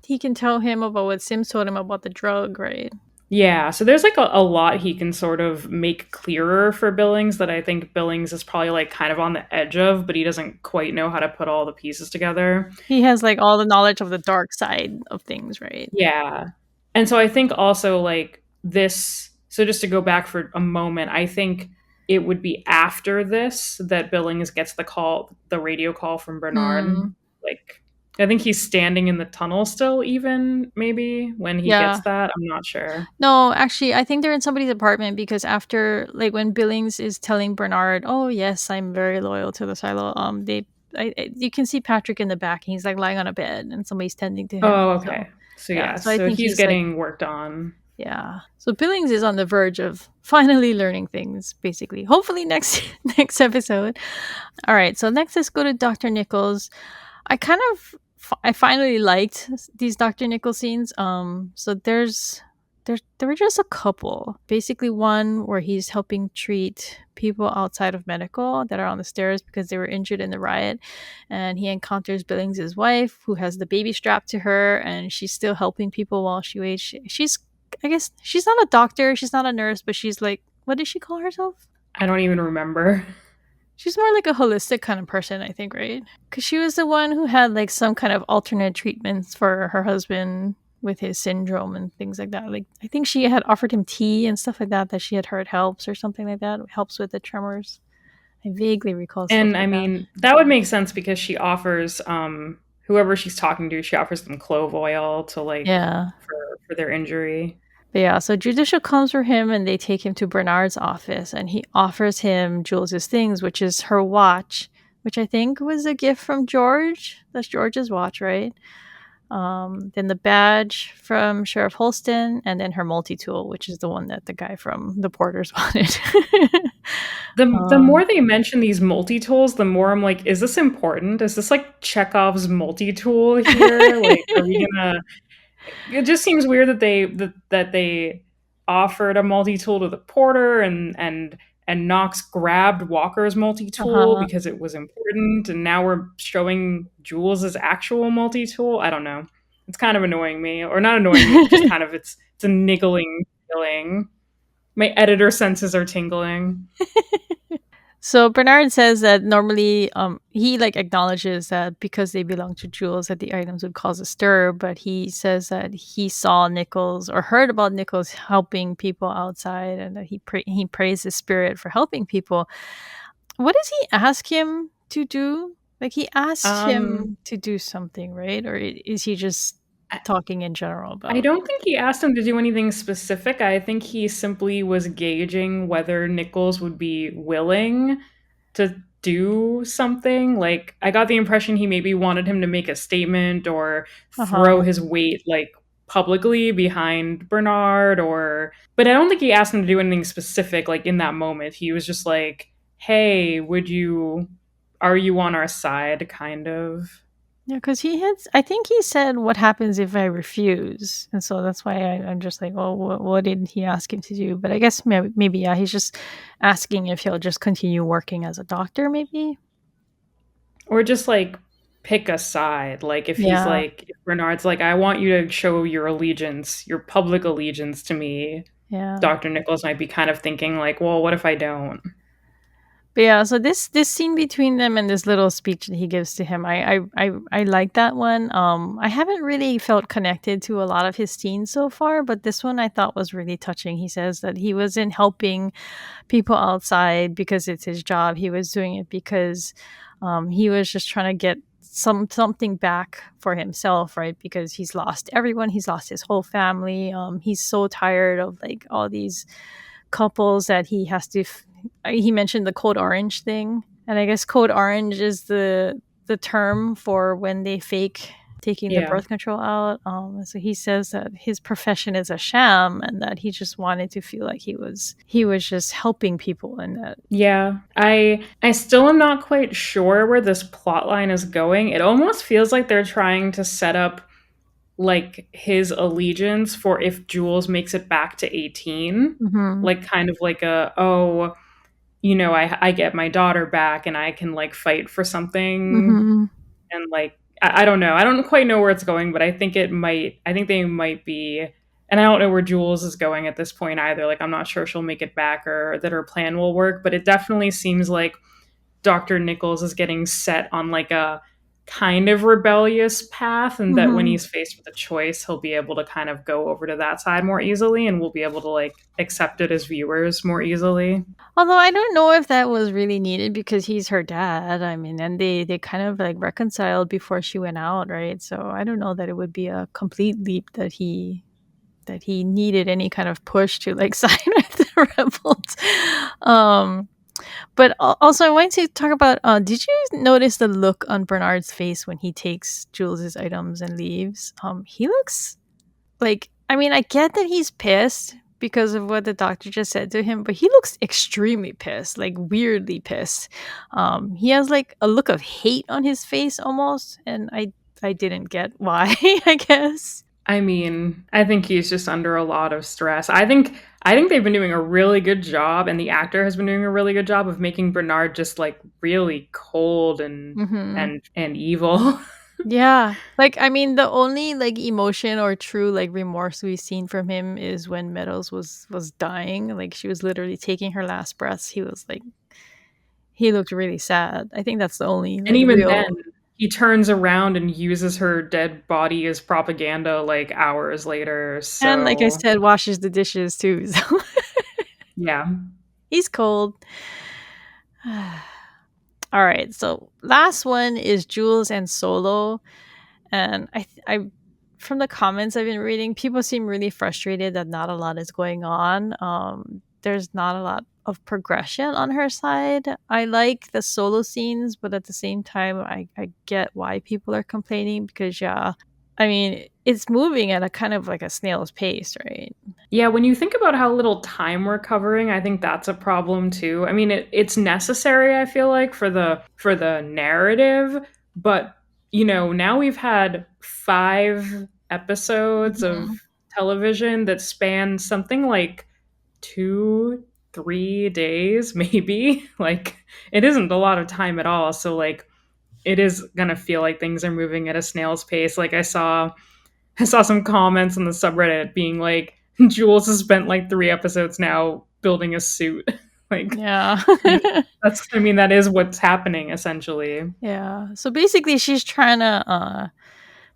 he can tell him about what Sims told him about the drug, right? yeah, so there's like a lot he can sort of make clearer for Billings that I think Billings is probably like kind of on the edge of, but he doesn't quite know how to put all the pieces together. He has like all the knowledge of the dark side of things, right? Yeah. And so I think also like this, so just to go back for a moment, I think it would be after this that Billings gets the radio call from Bernard. Hmm. Like, I think he's standing in the tunnel still, even maybe when he gets Yeah. that. I'm not sure. No, actually, I think they're in somebody's apartment because after, like, when Billings is telling Bernard, "Oh yes, I'm very loyal to the silo," you can see Patrick in the back, and he's like lying on a bed, and somebody's tending to him. Oh, So, okay. So yeah, yeah, so I so think he's he's like, getting worked on. yeah. So Billings is on the verge of finally learning things, basically. Hopefully next next episode. All right, so next let's go to Dr. Nichols. I kind of I finally liked these Dr. Nichols scenes. So there were just a couple. Basically, one where he's helping treat people outside of medical that are on the stairs because they were injured in the riot, and he encounters Billings' wife who has the baby strapped to her, and she's still helping people while she waits. She's, I guess she's not a doctor, she's not a nurse, but she's like, what does she call herself? I don't even remember. She's more like a holistic kind of person, I think, right? Because she was the one who had like some kind of alternate treatments for her husband with his syndrome and things like that. Like, I think she had offered him tea and stuff like that that she had heard helps or something like that. It helps with the tremors. I vaguely recall stuff And I like that. mean, that would make sense because she offers whoever she's talking to, she offers them clove oil to like Yeah. for their injury. But yeah, so Judicial comes for him and they take him to Bernard's office and he offers him Jules's things, which is her watch, which I think was a gift from George. That's George's watch, right? Then the badge from Sheriff Holston, and then her multi-tool, which is the one that the guy from the Porters wanted. The um, more they mention these multi-tools, the more I'm like, is this important? Is this like Chekhov's multi-tool here? Like, are we gonna it just seems weird that they offered a multi-tool to the porter and Knox grabbed Walker's multi-tool uh-huh. because it was important, and now we're showing Jules's actual multi-tool. I don't know. It's kind of annoying me, or not annoying me, but just kind of it's a niggling feeling. My editor senses are tingling. So Bernard says that normally he like acknowledges that because they belong to Jules that the items would cause a stir, but he says that he saw Nichols or heard about Nichols helping people outside and that he praised his spirit for helping people. What does he ask him to do? Like he asked Um, him to do something, right? Or is he just talking in general I about. don't think he asked him to do anything specific. I think he simply was gauging whether Nichols would be willing to do something. Like, I got the impression he maybe wanted him to make a statement or throw Uh-huh. his weight, like, publicly behind Bernard, or. But I don't think he asked him to do anything specific, like, in that moment. He was just like, hey, would you. Are you on our side, kind of? Yeah, because I think he said, "What happens if I refuse?" And so that's why I'm just like, well, what did he ask him to do? But I guess maybe, yeah, he's just asking if he'll just continue working as a doctor, maybe. Or just like pick a side. Like if he's Yeah, like if Bernard's like, I want you to show your allegiance, your public allegiance to me, yeah. Dr. Nichols might be kind of thinking like, well, what if I don't? But yeah, so this scene between them and this little speech that he gives to him, I like that one. I haven't really felt connected to a lot of his scenes so far, but this one I thought was really touching. He says that he wasn't helping people outside because it's his job. He was doing it because he was just trying to get something back for himself, right? Because he's lost everyone. He's lost his whole family. He's so tired of like all these couples that he has to. He mentioned the code orange thing, and I guess code orange is the term for when they fake taking the Yeah. birth control out. So he says that his profession is a sham, and that he just wanted to feel like he was just helping people, and that. Yeah. I still am not quite sure where this plot line is going. It almost feels like they're trying to set up like his allegiance for if Jules makes it back to 18. Mhm. Like kind of like a, oh, I get my daughter back and I can like fight for something. Mhm. And like, I don't know. I don't quite know where it's going, but I think they might be, and I don't know where Jules is going at this point either. Like, I'm not sure she'll make it back or that her plan will work, but it definitely seems like Dr. Nichols is getting set on like a kind of rebellious path, and that when Mhm. he's faced with a choice, he'll be able to kind of go over to that side more easily, and we'll be able to like accept it as viewers more easily. Although I don't know if that was really needed because he's her dad. I mean, and they kind of like reconciled before she went out, right? So I don't know that it would be a complete leap that he needed any kind of push to like side with the rebels. Um, but also I wanted to talk about. Did you notice the look on Bernard's face when he takes Jules's items and leaves? He looks like, I mean, I get that he's pissed because of what the doctor just said to him, but he looks extremely pissed, like weirdly pissed. He has like a look of hate on his face almost, and I didn't get why, I guess. I mean, I think he's just under a lot of stress. I think they've been doing a really good job, and the actor has been doing a really good job of making Bernard just like really cold and Hmm. and evil. Yeah. Like, I mean, the only like emotion or true like remorse we've seen from him is when Meadows was dying. Like she was literally taking her last breaths. He looked really sad. I think that's the only And like even then, real. he turns around and uses her dead body as propaganda like hours later. And like I So, said, washes the dishes too. So yeah. he's cold. All right. So last one is Jules and Solo, and I from the comments I've been reading, people seem really frustrated that not a lot is going on. There's not a lot of progression on her side. I like the solo scenes, but at the same time, I get why people are complaining because, yeah, I mean, it's moving at a kind of like a snail's pace, right? Yeah, when you think about how little time we're covering, I think that's a problem too. I mean, it's necessary, I feel like, for the narrative, but now we've had 5 episodes of Mhm. television that span something like 2, 3 days, maybe. Like, it isn't a lot of time at all. So, like, it is gonna feel like things are moving at a snail's pace. Like, I saw some comments on the subreddit being like, Jules has spent like 3 episodes now building a suit. Like, Yeah. I mean, that is what's happening essentially. Yeah. So basically, she's trying to,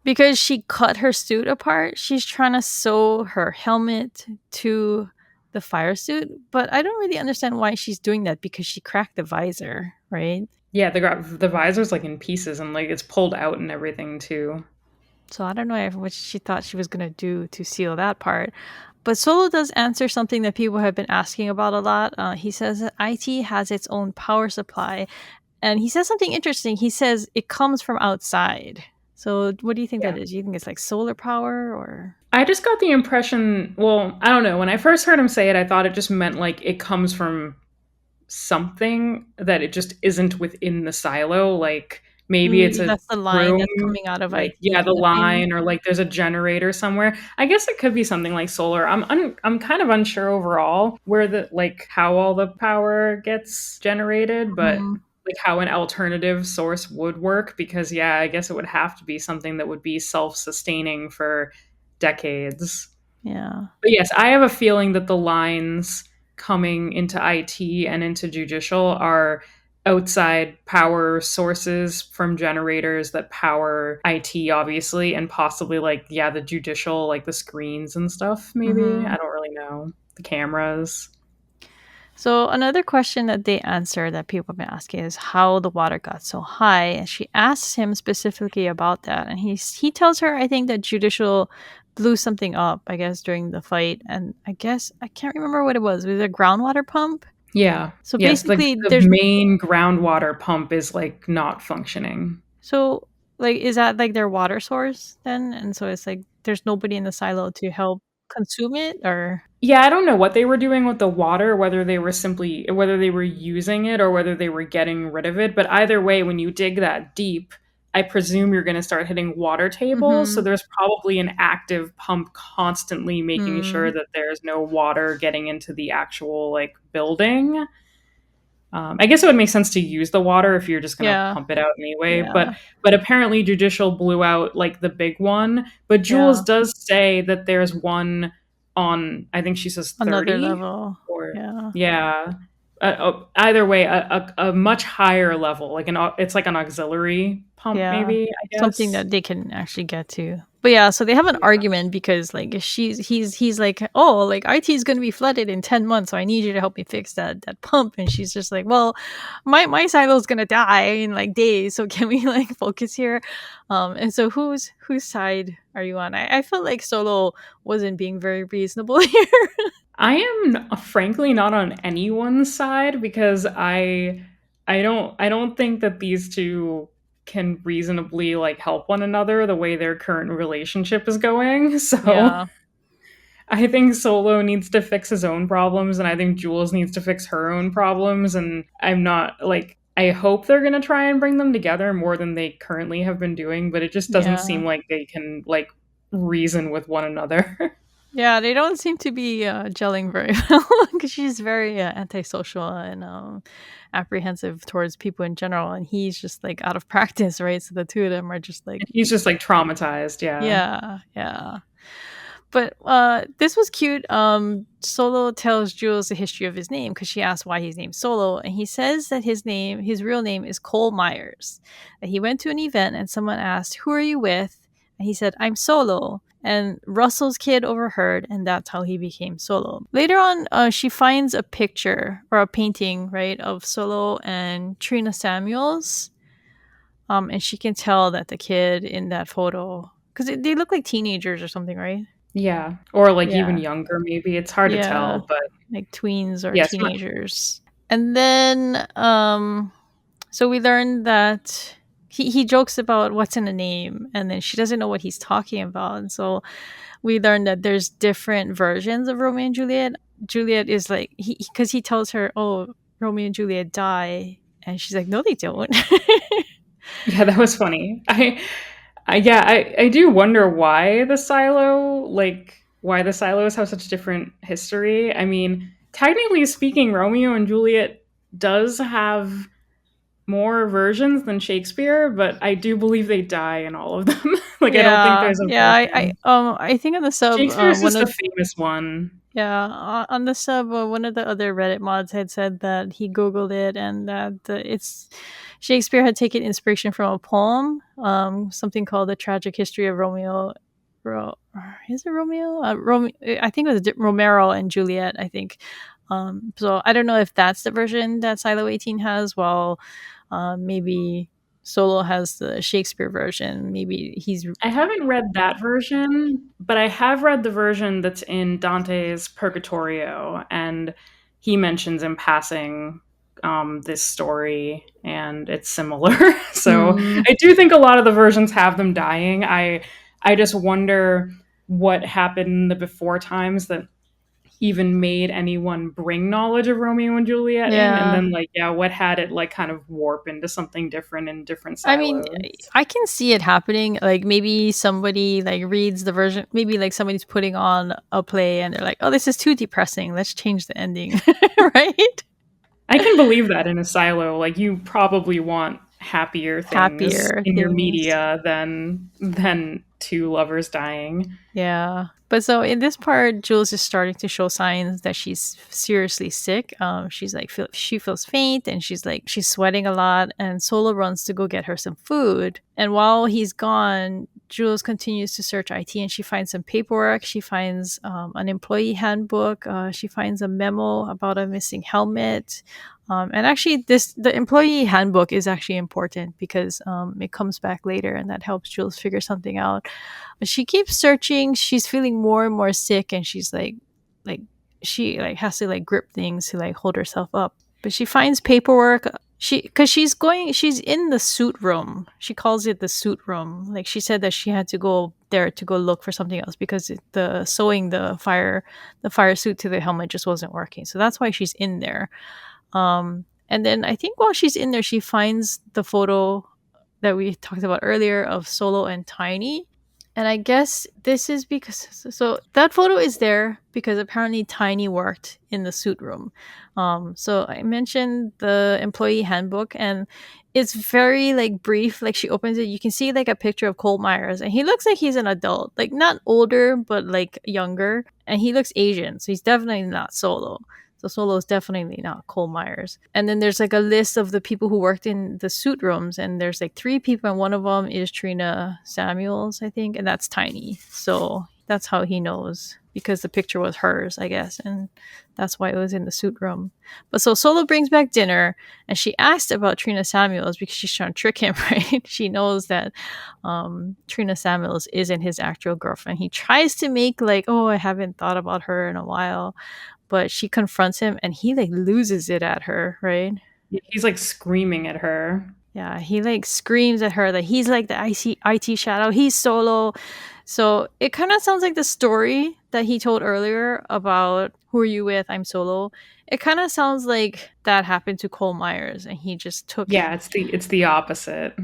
because she cut her suit apart, she's trying to sew her helmet to the fire suit. But I don't really understand why she's doing that because she cracked the visor, right? Yeah, the visor's like in pieces and like it's pulled out and everything too. So I don't know what she thought she was going to do to seal that part. But Solo does answer something that people have been asking about a lot. He says that IT has its own power supply. And he says something interesting. He says it comes from outside. So what do you think Yeah. that is? Do you think it's like solar power or? I just got the impression, well, I don't know. When I first heard him say it, I thought it just meant like it comes from something that it just isn't within the silo. Like maybe it's a That's the line room, that's coming out of like IT yeah, the kind of thing? line, or like there's a generator somewhere. I guess it could be something like solar. I'm kind of unsure overall where the like how all the power gets generated, but Mhm. like how an alternative source would work because yeah, I guess it would have to be something that would be self-sustaining for decades. Yeah. But yes, I have a feeling that the lines coming into IT and into judicial are outside power sources from generators that power IT, obviously, and possibly like, yeah, the judicial, like the screens and stuff, maybe. I Mhm. don't really know. The cameras. So another question that they answer that people have been asking is how the water got so high, and she asks him specifically about that, and he tells her I think that Judicial blew something up, I guess during the fight, and I guess I can't remember what it was. Was it a groundwater pump? Yeah. So Yes, basically, the there's main groundwater pump is like not functioning. so like is that like their water source then, and so it's like there's nobody in the silo to help consume it, or Yeah, I don't know what they were doing with the water, whether they were using it or whether they were getting rid of it, but either way, when you dig that deep, I presume you're gonna start hitting water tables, so Mhm. there's probably an active pump constantly making sure Mm. that there's no water getting into the actual, like, building. I guess it would make sense to use the water if you're just gonna Yeah. pump it out anyway, Yeah. but apparently Judicial blew out like the big one. But Jules Yeah. does say that there's one on, I think she says Another 30 level. or Yeah. yeah. Either way, a much higher level, like it's like an auxiliary pump, Yeah, maybe I something guess. that they can actually get to. But yeah, so they have an Yeah. argument because like he's like, "Oh, like IT is going to be flooded in 10 months, so I need you to help me fix that pump." And she's just like, "Well, my silo is going to die in like days, so can we like focus here?" And so whose side are you on? I felt like Solo wasn't being very reasonable here. I am frankly not on anyone's side because I don't think that these two can reasonably like help one another the way their current relationship is going. So Yeah. I think Solo needs to fix his own problems and I think Jules needs to fix her own problems and I'm not like I hope they're going to try and bring them together more than they currently have been doing, but it just doesn't Yeah. seem like they can like reason with one another. Yeah, they don't seem to be gelling very well because she's very antisocial and apprehensive towards people in general, and he's just like out of practice, right? So the two of them are just like, He's just like traumatized, yeah. yeah, yeah. But this was cute. Solo tells Jules the history of his name because she asks why he's named Solo, and he says that his real name is Cole Myers. That he went to an event and someone asked, "Who are you with?" And he said, "I'm Solo." And Russell's kid overheard, and that's how he became Solo. Later on, she finds a picture or a painting, right, of Solo and Trina Samuels, and she can tell that the kid in that photo because they look like teenagers or something, right? Yeah, or like even Yeah, younger, maybe. It's hard to yeah, tell, but like tweens or yeah, it's not. teenagers. And then, so we learned that he jokes about what's in a name, and then she doesn't know what he's talking about. And so we learned that there's different versions of Romeo and Juliet. Juliet is like because he tells her, "Oh, Romeo and Juliet die," and she's like, "No, they don't." Yeah, that was funny. I do wonder why the silos have such different history. I mean, technically speaking, Romeo and Juliet does have more versions than Shakespeare, but I do believe they die in all of them. Like, I don't think Yeah, there's a yeah. version. I think on the sub, Shakespeare is one just of the famous one. yeah, on the sub, one of the other Reddit mods had said that he googled it and that it's Shakespeare had taken inspiration from a poem, something called "The Tragic History of Romeo." Ro- is it Romeo? I think it was Romero and Juliet. I think. So I don't know if that's the version that Silo 18 has. While maybe Solo has the Shakespeare version. Maybe he's I haven't read that version, but I have read the version that's in Dante's Purgatorio, and he mentions in passing this story, and it's similar. So hmm, I do think a lot of the versions have them dying. I just wonder what happened in the before times that even made anyone bring knowledge of Romeo and Juliet in, and yeah. then like yeah, what had it like kind of warp into something different in different I mean, silos. I can see it happening. Like maybe somebody like reads the version. Maybe like somebody's putting on a play and they're like, "Oh, this is too depressing. Let's change the ending." Right? I can believe that in a silo, like you probably want happier things Happier in your things. media than two lovers dying. Yeah. But so in this part, Jules is starting to show signs that she's seriously sick. She's like, she feels faint and she's sweating a lot. And Solo runs to go get her some food. And while he's gone, Jules continues to search IT and she finds some paperwork. She finds an employee handbook. She finds a memo about a missing helmet. And actually, the employee handbook is actually important because it comes back later and that helps Jules figure something out. But she keeps searching. She's feeling more and more sick, and she's like she like has to like grip things to like hold herself up. But she finds paperwork. Because she's in the suit room. She calls it the suit room. Like she said that she had to go there to go look for something else because the sewing the fire suit to the helmet just wasn't working. So that's why she's in there. And then I think while she's in there, she finds the photo that we talked about earlier of Solo and Tiny. And I guess this is because so that photo is there because apparently Tiny worked in the suit room. So I mentioned the employee handbook, and it's very like brief. Like she opens it, you can see like a picture of Cole Myers, and he looks like he's an adult, like not older but like younger, and he looks Asian, so he's definitely not Solo. So Solo is definitely not Cole Myers. And then there's like a list of the people who worked in the suit rooms, and there's like three people, and one of them is Trina Samuels, I think, and that's Tiny. So that's how he knows because the picture was hers, I guess, and that's why it was in the suit room. But so Solo brings back dinner, and she asked about Trina Samuels because she's trying to trick him, right? She knows that Trina Samuels isn't his actual girlfriend. He tries to make like, oh, I haven't thought about her in a while, but she confronts him and he like loses it at her, right? He's like screaming at her. Yeah, he like screams at her that he's like the IT shadow, he's Solo. So it kind of sounds like the story that he told earlier about who are you with? I'm Solo. It kind of sounds like that happened to Cole Myers and he just took. Yeah, it's the opposite.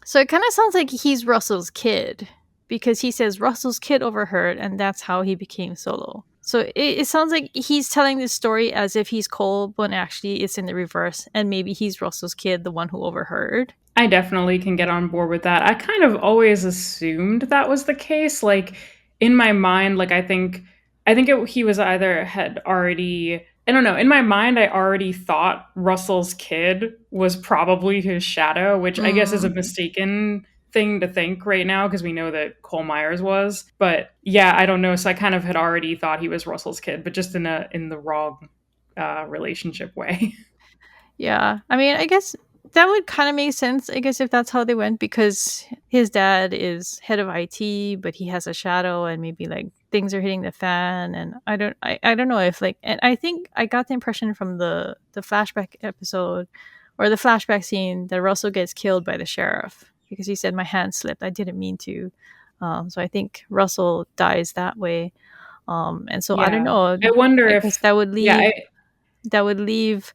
So it kind of sounds like he's Russell's kid because he says Russell's kid overheard, and that's how he became Solo. So it sounds like he's telling this story as if he's Cole, when actually it's in the reverse, and maybe he's Russell's kid, the one who overheard. I definitely can get on board with that. I kind of always assumed that was the case. Like in my mind, like he was either had already I don't know. In my mind, I already thought Russell's kid was probably his shadow, which I guess is a Mm, mistaken thing to think right now because we know that Cole Myers was. But yeah, I don't know. So I kind of had already thought he was Russell's kid, but just in the wrong relationship way. yeah, I mean, I guess That would kind of make sense, I guess, if that's how they went, because his dad is head of IT, but he has a shadow, and maybe like things are hitting the fan, and I don't know if like, and I think I got the impression from the flashback episode or the flashback scene that Russell gets killed by the sheriff because he said my hand slipped, I didn't mean to. So I think Russell dies that way. And so I don't Yeah. know. I wonder I guess if that would yeah, leave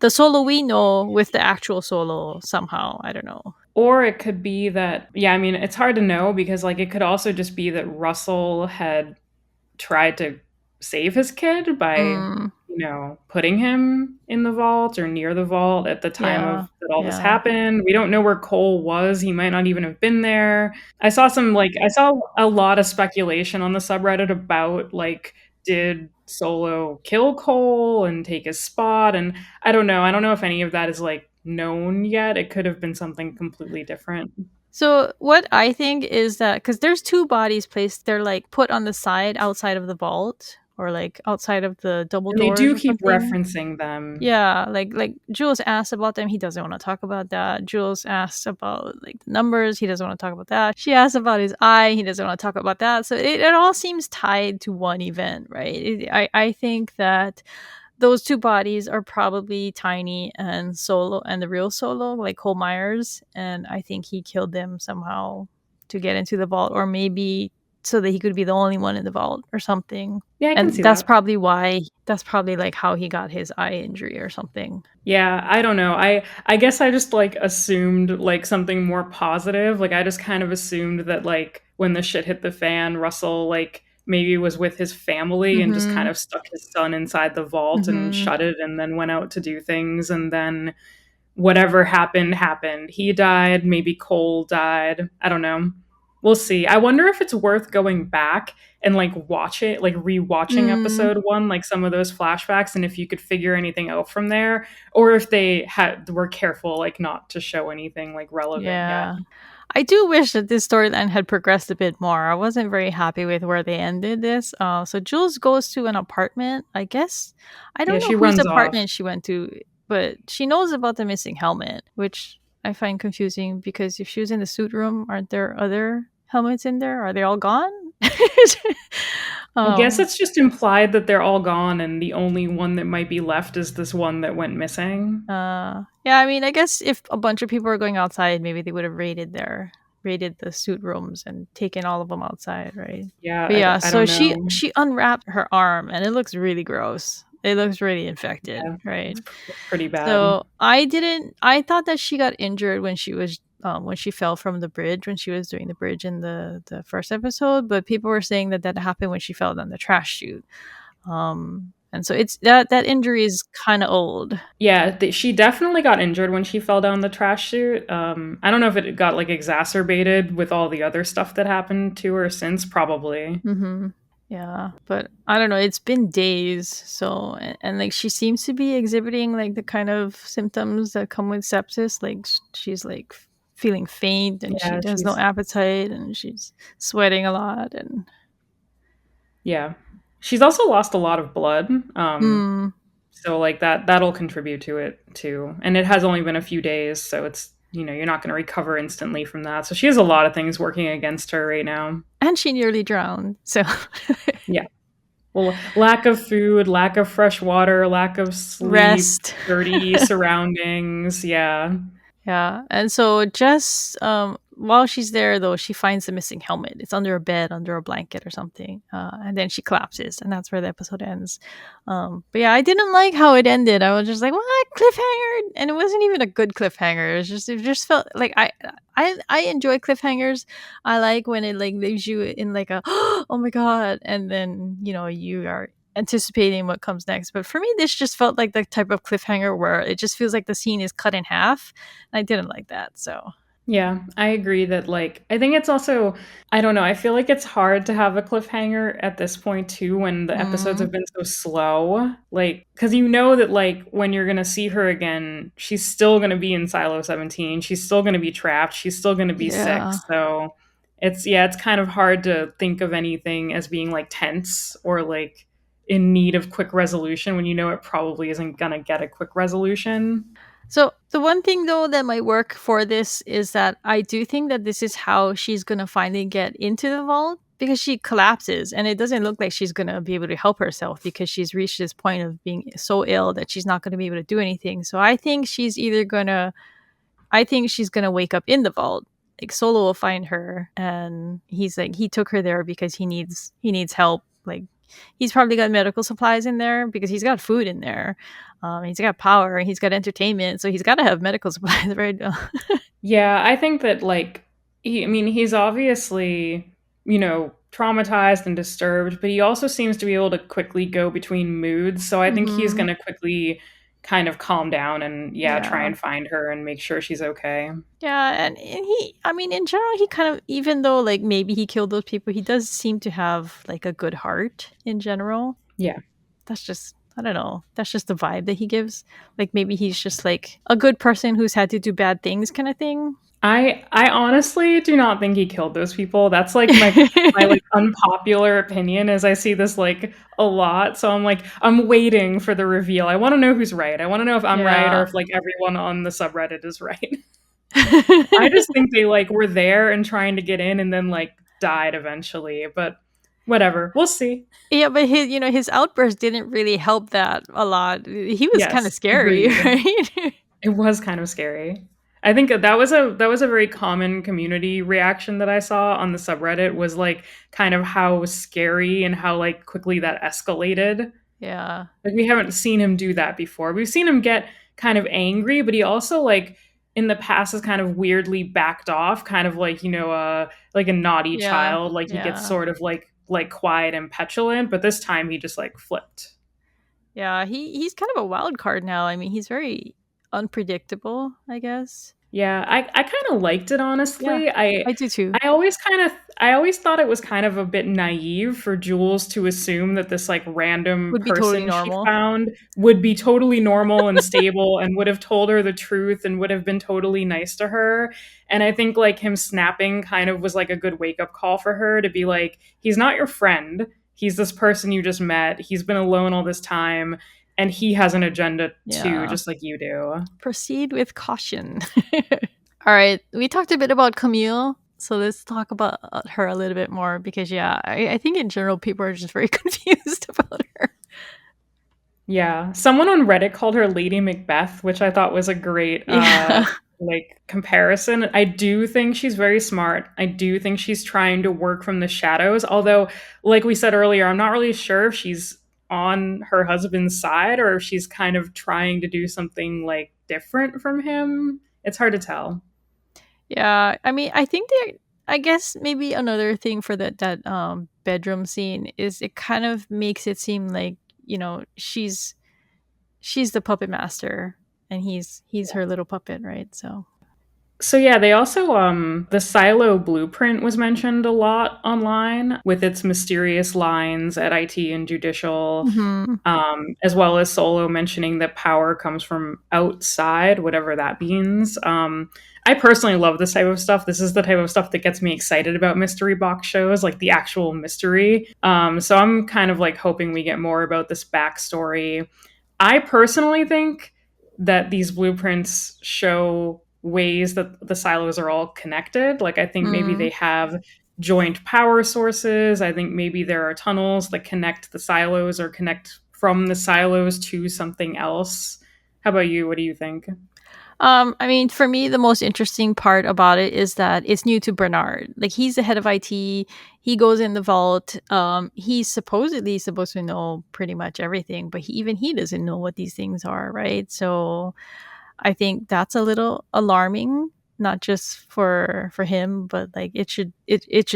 the Solo we know with the actual Solo somehow. I don't know. or it could be that yeah, I mean, it's hard to know because like it could also just be that Russell had tried to save his kid by, Mm, putting him in the vault or near the vault at the time yeah, of that all this yeah. happened. We don't know where Cole was. He might not even have been there. I saw a lot of speculation on the subreddit about like did Solo kill Cole and take his spot, and I don't know. I don't know if any of that is like known yet. It could have been something completely different. So what I think is that because there's two bodies placed, they're like put on the side outside of the vault or like outside of the double And they doors do or keep something. referencing them. Yeah, like Jules asked about them. He doesn't want to talk about that. Jules asked about like the numbers. He doesn't want to talk about that. She asked about his eye. He doesn't want to talk about that. So it all seems tied to one event, right? I think that those two bodies are probably Tiny and Solo and the real Solo, like Cole Myers, and I think he killed them somehow to get into the vault, or maybe so that he could be the only one in the vault or something. Yeah, I can And see that's that. probably why. That's probably like how he got his eye injury or something. Yeah, I don't know. I guess I just like assumed like something more positive. Like I just kind of assumed that like when the shit hit the fan, Russell like maybe was with his family and just kind Mm-hmm. of stuck his son inside the vault and Mm-hmm. shut it and then went out to do things and then whatever happened happened. He died, maybe Cole died. I don't know. We'll see. I wonder if it's worth going back and like watch it, like rewatching Mm, episode 1, like some of those flashbacks and if you could figure anything out from there or if they had were careful like not to show anything like relevant yet. yeah. I do wish that this storyline had progressed a bit more. I wasn't very happy with where they ended this. So Jules goes to an apartment. I guess I Yeah, don't know she whose runs off. apartment she went to, but she knows about the missing helmet, which I find confusing because if she was in the suit room, aren't there other helmets in there? Are they all gone? I guess um, it's just implied that they're all gone and the only one that might be left is this one that went missing. yeah, I mean, I guess if a bunch of people are going outside, maybe they would have raided the suit rooms and taken all of them outside, right? Yeah, But yeah, I so don't she know. she unwrapped her arm and it looks really gross. It looks really infected, Yeah, right? it's pretty bad. So I thought that she got injured when she fell from the bridge when she was doing the bridge in the first episode, but people were saying that that happened when she fell down the trash chute. And so it's that injury is kind of old. Yeah, she definitely got injured when she fell down the trash chute. I don't know if it got like exacerbated with all the other stuff that happened to her since, probably. Mm-hmm. Yeah, but I don't know. It's been days, so and like she seems to be exhibiting like the kind of symptoms that come with sepsis. Like she's like feeling faint, and she Yeah, has no appetite, and she's sweating a lot. And yeah. She's also lost a lot of blood. hmm, So like that'll contribute to it too. And it has only been a few days, so it's you're not going to recover instantly from that. So she has a lot of things working against her right now. and she nearly drowned. So Yeah. Well, lack of food, lack of fresh water, lack of sleep, rest. dirty surroundings. Yeah. Yeah, and so just while she's there, though, she finds the missing helmet. It's under a bed, under a blanket or something, and then she collapses, and that's where the episode ends. But yeah, I didn't like how it ended. I was just like, "What cliffhanger?" And it wasn't even a good cliffhanger. It just felt like I enjoy cliffhangers. I like when it like leaves you in like a oh my god, and then you are anticipating what comes next. But for me, this just felt like the type of cliffhanger where it just feels like the scene is cut in half. I didn't like that. So, Yeah, I agree that like I think it's also I don't know, I feel like it's hard to have a cliffhanger at this point too when the episodes mm, have been so slow. Like cuz you know that like when you're going to see her again, she's still going to be in Silo 17. She's still going to be trapped. She's still going to be sick. yeah. So it's kind of hard to think of anything as being like tense or like in need of quick resolution when you know it probably isn't going to get a quick resolution. So the one thing though that might work for this is that I do think that this is how she's gonna finally get into the vault, because she collapses and it doesn't look like she's gonna be able to help herself because she's reached this point of being so ill that she's not gonna be able to do anything. So I think she's gonna wake up in the vault. Like Solo will find her, and he's like he took her there because he needs help. Like he's probably got medical supplies in there because he's got food in there. He's got power, he's got entertainment, so he's got to have medical supplies, right? Yeah, I think that like I mean, he's obviously, traumatized and disturbed, but he also seems to be able to quickly go between moods. So I think he's Hmm. going to quickly kind of calm down and yeah, try Yeah, and find her and make sure she's okay. yeah, and he, I mean, in general, he kind of, even though like maybe he killed those people, he does seem to have like a good heart in general. Yeah. That's just, I don't know, that's just the vibe that he gives. Like maybe he's just like a good person who's had to do bad things kind of thing. I honestly do not think he killed those people. That's like my like unpopular opinion is I see this like a lot. So I'm like I'm waiting for the reveal. I want to know who's right. I want to know if I'm right or Yeah. if like everyone on the subreddit is right. I just think they like were there and trying to get in and then like died eventually, but whatever. We'll see. Yeah, but his outburst didn't really help that a lot. He was kind of Yes, scary, agreed. right? It was kind of scary. I think that was a very common community reaction that I saw on the subreddit was like kind of how scary and how like quickly that escalated. Yeah. Like we haven't seen him do that before. We've seen him get kind of angry, but he also like in the past has kind of weirdly backed off, kind of like, like a naughty Yeah. child, like he gets Yeah. sort of like quiet and petulant, but this time he just like flipped. Yeah, he's kind of a wild card now. I mean, he's very unpredictable, I guess. Yeah, I kind of liked it Yeah. honestly. I I do too. I always kind of I always thought it was kind of a bit naive for Jules to assume that this like random Would be totally person she normal. found would be totally normal and stable and would have told her the truth and would have been totally nice to her. And I think like him snapping kind of was like a good wake-up call for her to be like he's not your friend. He's this person you just met. He's been alone all this time and he has an agenda too, Yeah. just like you do. Proceed with caution. All right, we talked a bit about Camille, so let's talk about her a little bit more because, yeah, I think in general people are just very confused about her. Yeah, someone on Reddit called her Lady Macbeth, which I thought was a great Yeah, like comparison. I do think she's very smart. I do think she's trying to work from the shadows, although like we said earlier, I'm not really sure if she's on her husband's side or if she's kind of trying to do something like different from him. It's hard to tell. yeah. I mean, I think they. I guess maybe another thing for that bedroom scene is it kind of makes it seem like she's the puppet master and he's her little puppet, right? So. So yeah, they also the silo blueprint was mentioned a lot online with its mysterious lines at IT and judicial, Hmm. as well as Solo mentioning that power comes from outside, whatever that means. I personally love this type of stuff. This is the type of stuff that gets me excited about mystery box shows, like the actual mystery. So I'm kind of like hoping we get more about this backstory. I personally think that these blueprints show ways that the silos are all connected. Like, I think maybe Mm. they have joint power sources. I think maybe there are tunnels that connect the silos or connect from the silos to something else. How about you? What do you think? I mean, for me, the most interesting part about it is that it's new to Bernard. Like, he's the head of IT. He goes in the vault. He's supposedly supposed to know pretty much everything, but even he doesn't know what these things are, right? So, I think that's a little alarming, not just for him, but like it should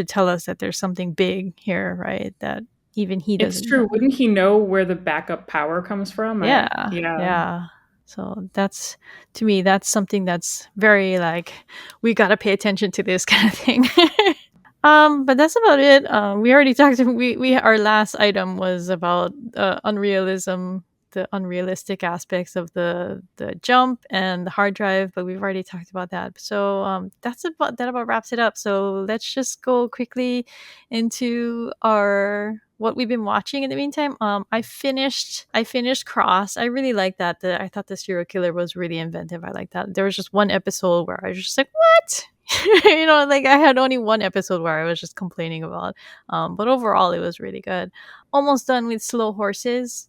tell us that there's something big here, right? That even he It's doesn't true. know. Wouldn't he know where the backup power comes from? Yeah, Yeah. yeah. So that's, to me, that's something that's very like we gotta pay attention to this kind of thing. But that's about it. We already talked. We our last item was about unrealism, the unrealistic aspects of the jump and the hard drive, but we've already talked about that. So that about wraps it up. So let's just go quickly into our what we've been watching in the meantime. I finished Cross. I really like that. I thought the serial killer was really inventive. I like that. There was just one episode where I was just like, what? Like I had only one episode where I was just complaining about. But overall, it was really good. Almost done with Slow Horses.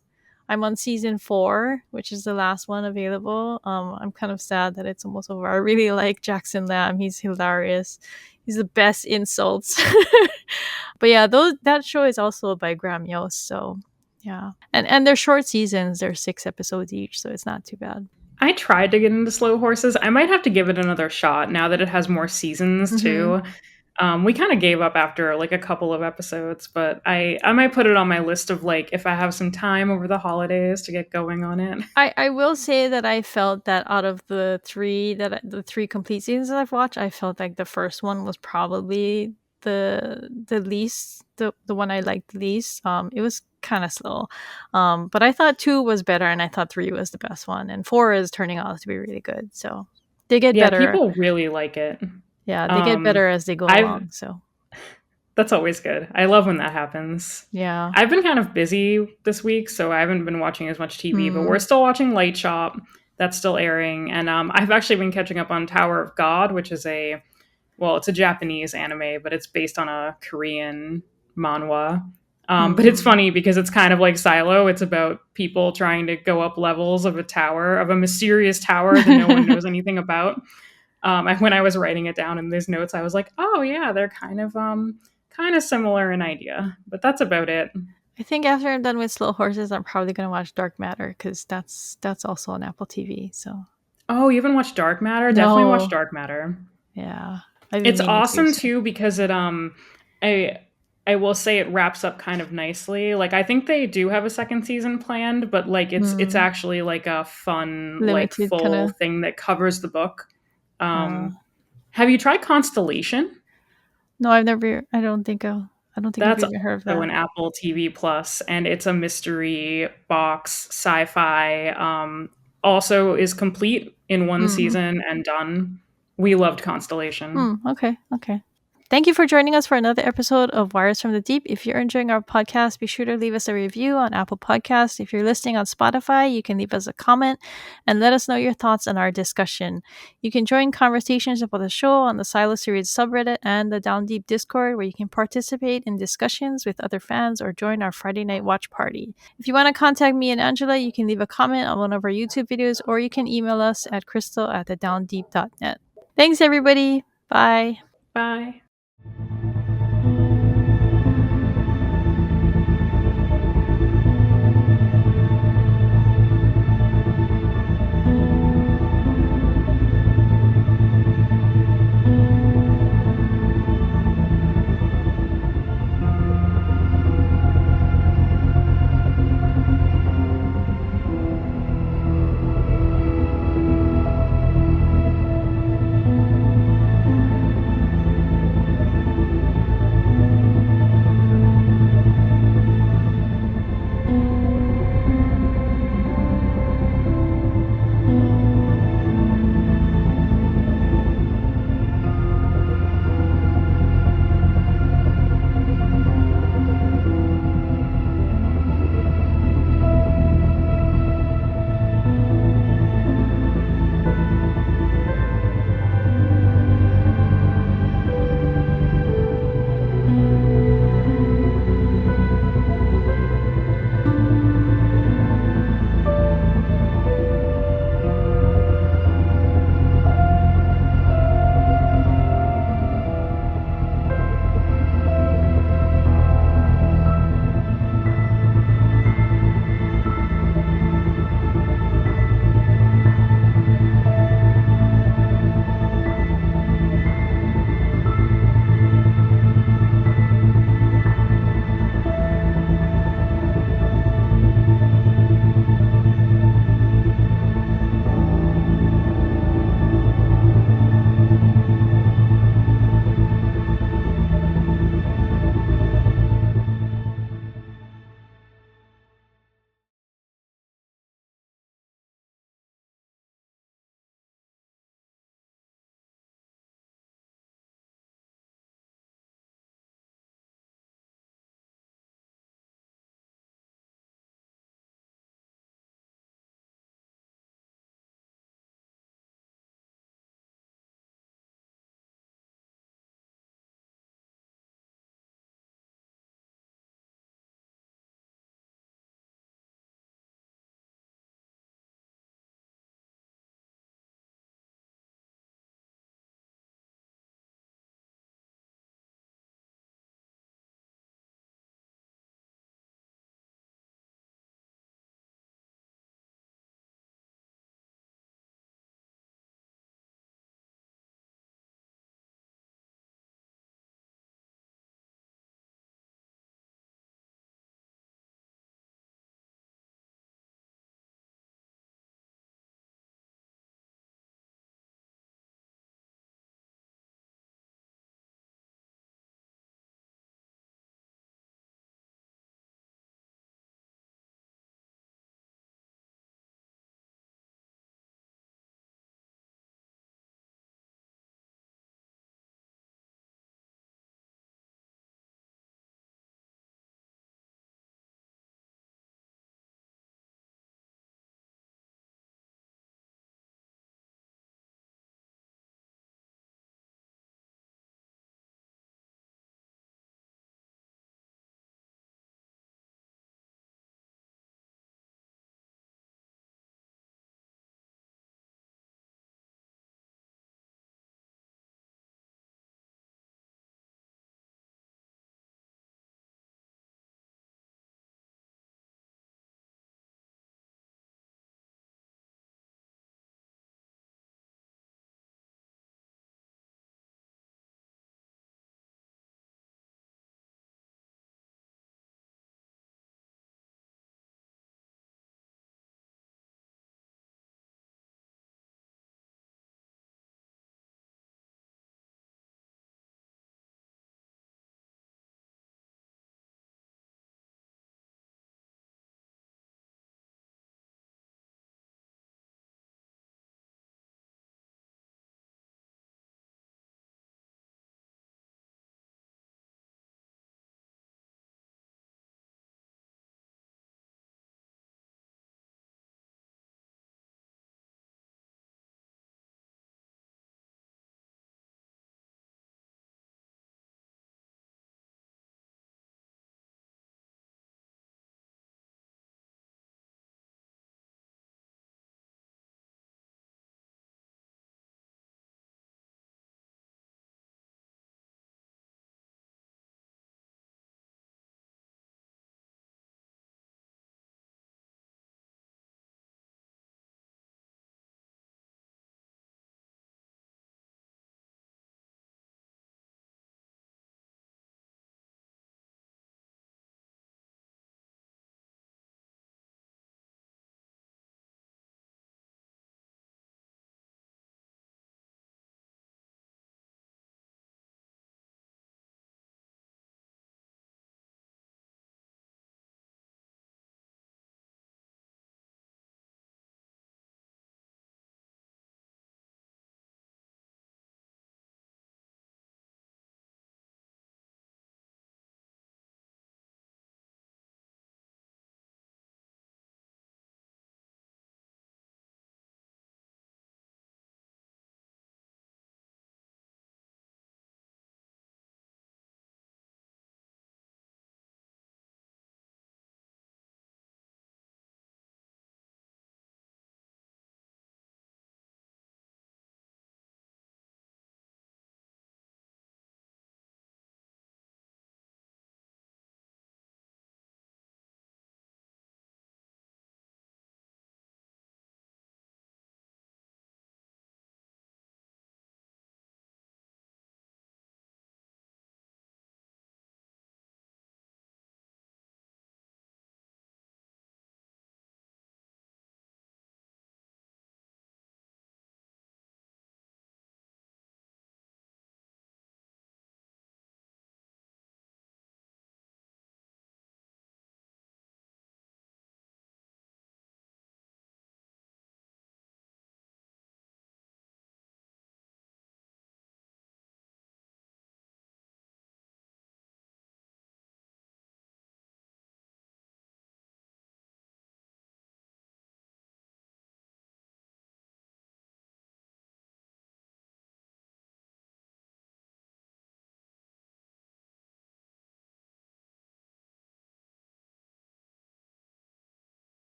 I'm on season 4, which is the last one available. I'm kind of sad that it's almost over. I really like Jackson Lamb. He's hilarious. He's the best insults. But yeah, that show is also by Graham Yost. So yeah, and they're short seasons. They're 6 episodes each, so it's not too bad. I tried to get into Slow Horses. I might have to give it another shot now that it has more seasons Mm-hmm. too. We kind of gave up after like a couple of episodes, but I might put it on my list of like if I have some time over the holidays to get going on it. I will say that I felt that out of the three complete seasons that I've watched, I felt like the first one was probably the least the one I liked the least. It was kind of slow, but I thought 2 was better, and I thought 3 was the best one, and 4 is turning out to be really good. So they get Yeah, better. people really like it. Yeah, they get Um, better as they go I've along. So That's always good. I love when that happens. yeah. I've been kind of busy this week, so I haven't been watching as much TV, but we're Hmm. still watching Light Shop. That's still airing. And I've actually been catching up on Tower of God, which is it's a Japanese anime, but it's based on a Korean manhwa. But it's Hmm. funny because it's kind of like Silo. It's about people trying to go up levels of of a mysterious tower that no one knows anything about. When I was writing it down in these notes, I was like, oh yeah, they're kind of similar in idea, but that's about it. I think after I'm done with Slow Horses, I'm probably gonna watch Dark Matter because that's also on Apple TV. So Oh, you haven't watched Dark Matter? Definitely watch no, Dark Matter. yeah, I've been It's meaning to. awesome So too because I I will say it wraps up kind of nicely. Like I think they do have a second season planned, but like it's hmm, actually like a fun like limited kind full of. thing that covers the book. Uh, Have you tried Constellation? no, I've never. I don't think. I don't think I've That's even heard of also that. an Apple TV Plus, and it's a mystery box sci-fi. Also is complete in one Hmm. season and done. We loved Constellation. Hmm. Okay. Okay. Thank you for joining us for another episode of Wires from the Deep. If you're enjoying our podcast, be sure to leave us a review on Apple Podcasts. If you're listening on Spotify, you can leave us a comment and let us know your thoughts on our discussion. You can join conversations about the show on the Silo Series subreddit and the Down Deep Discord, where you can participate in discussions with other fans or join our Friday night watch party. If you want to contact me and Angela, you can leave a comment on one of our YouTube videos, or you can email us at crystal@thedowndeep.net. Thanks, everybody. Bye. Bye.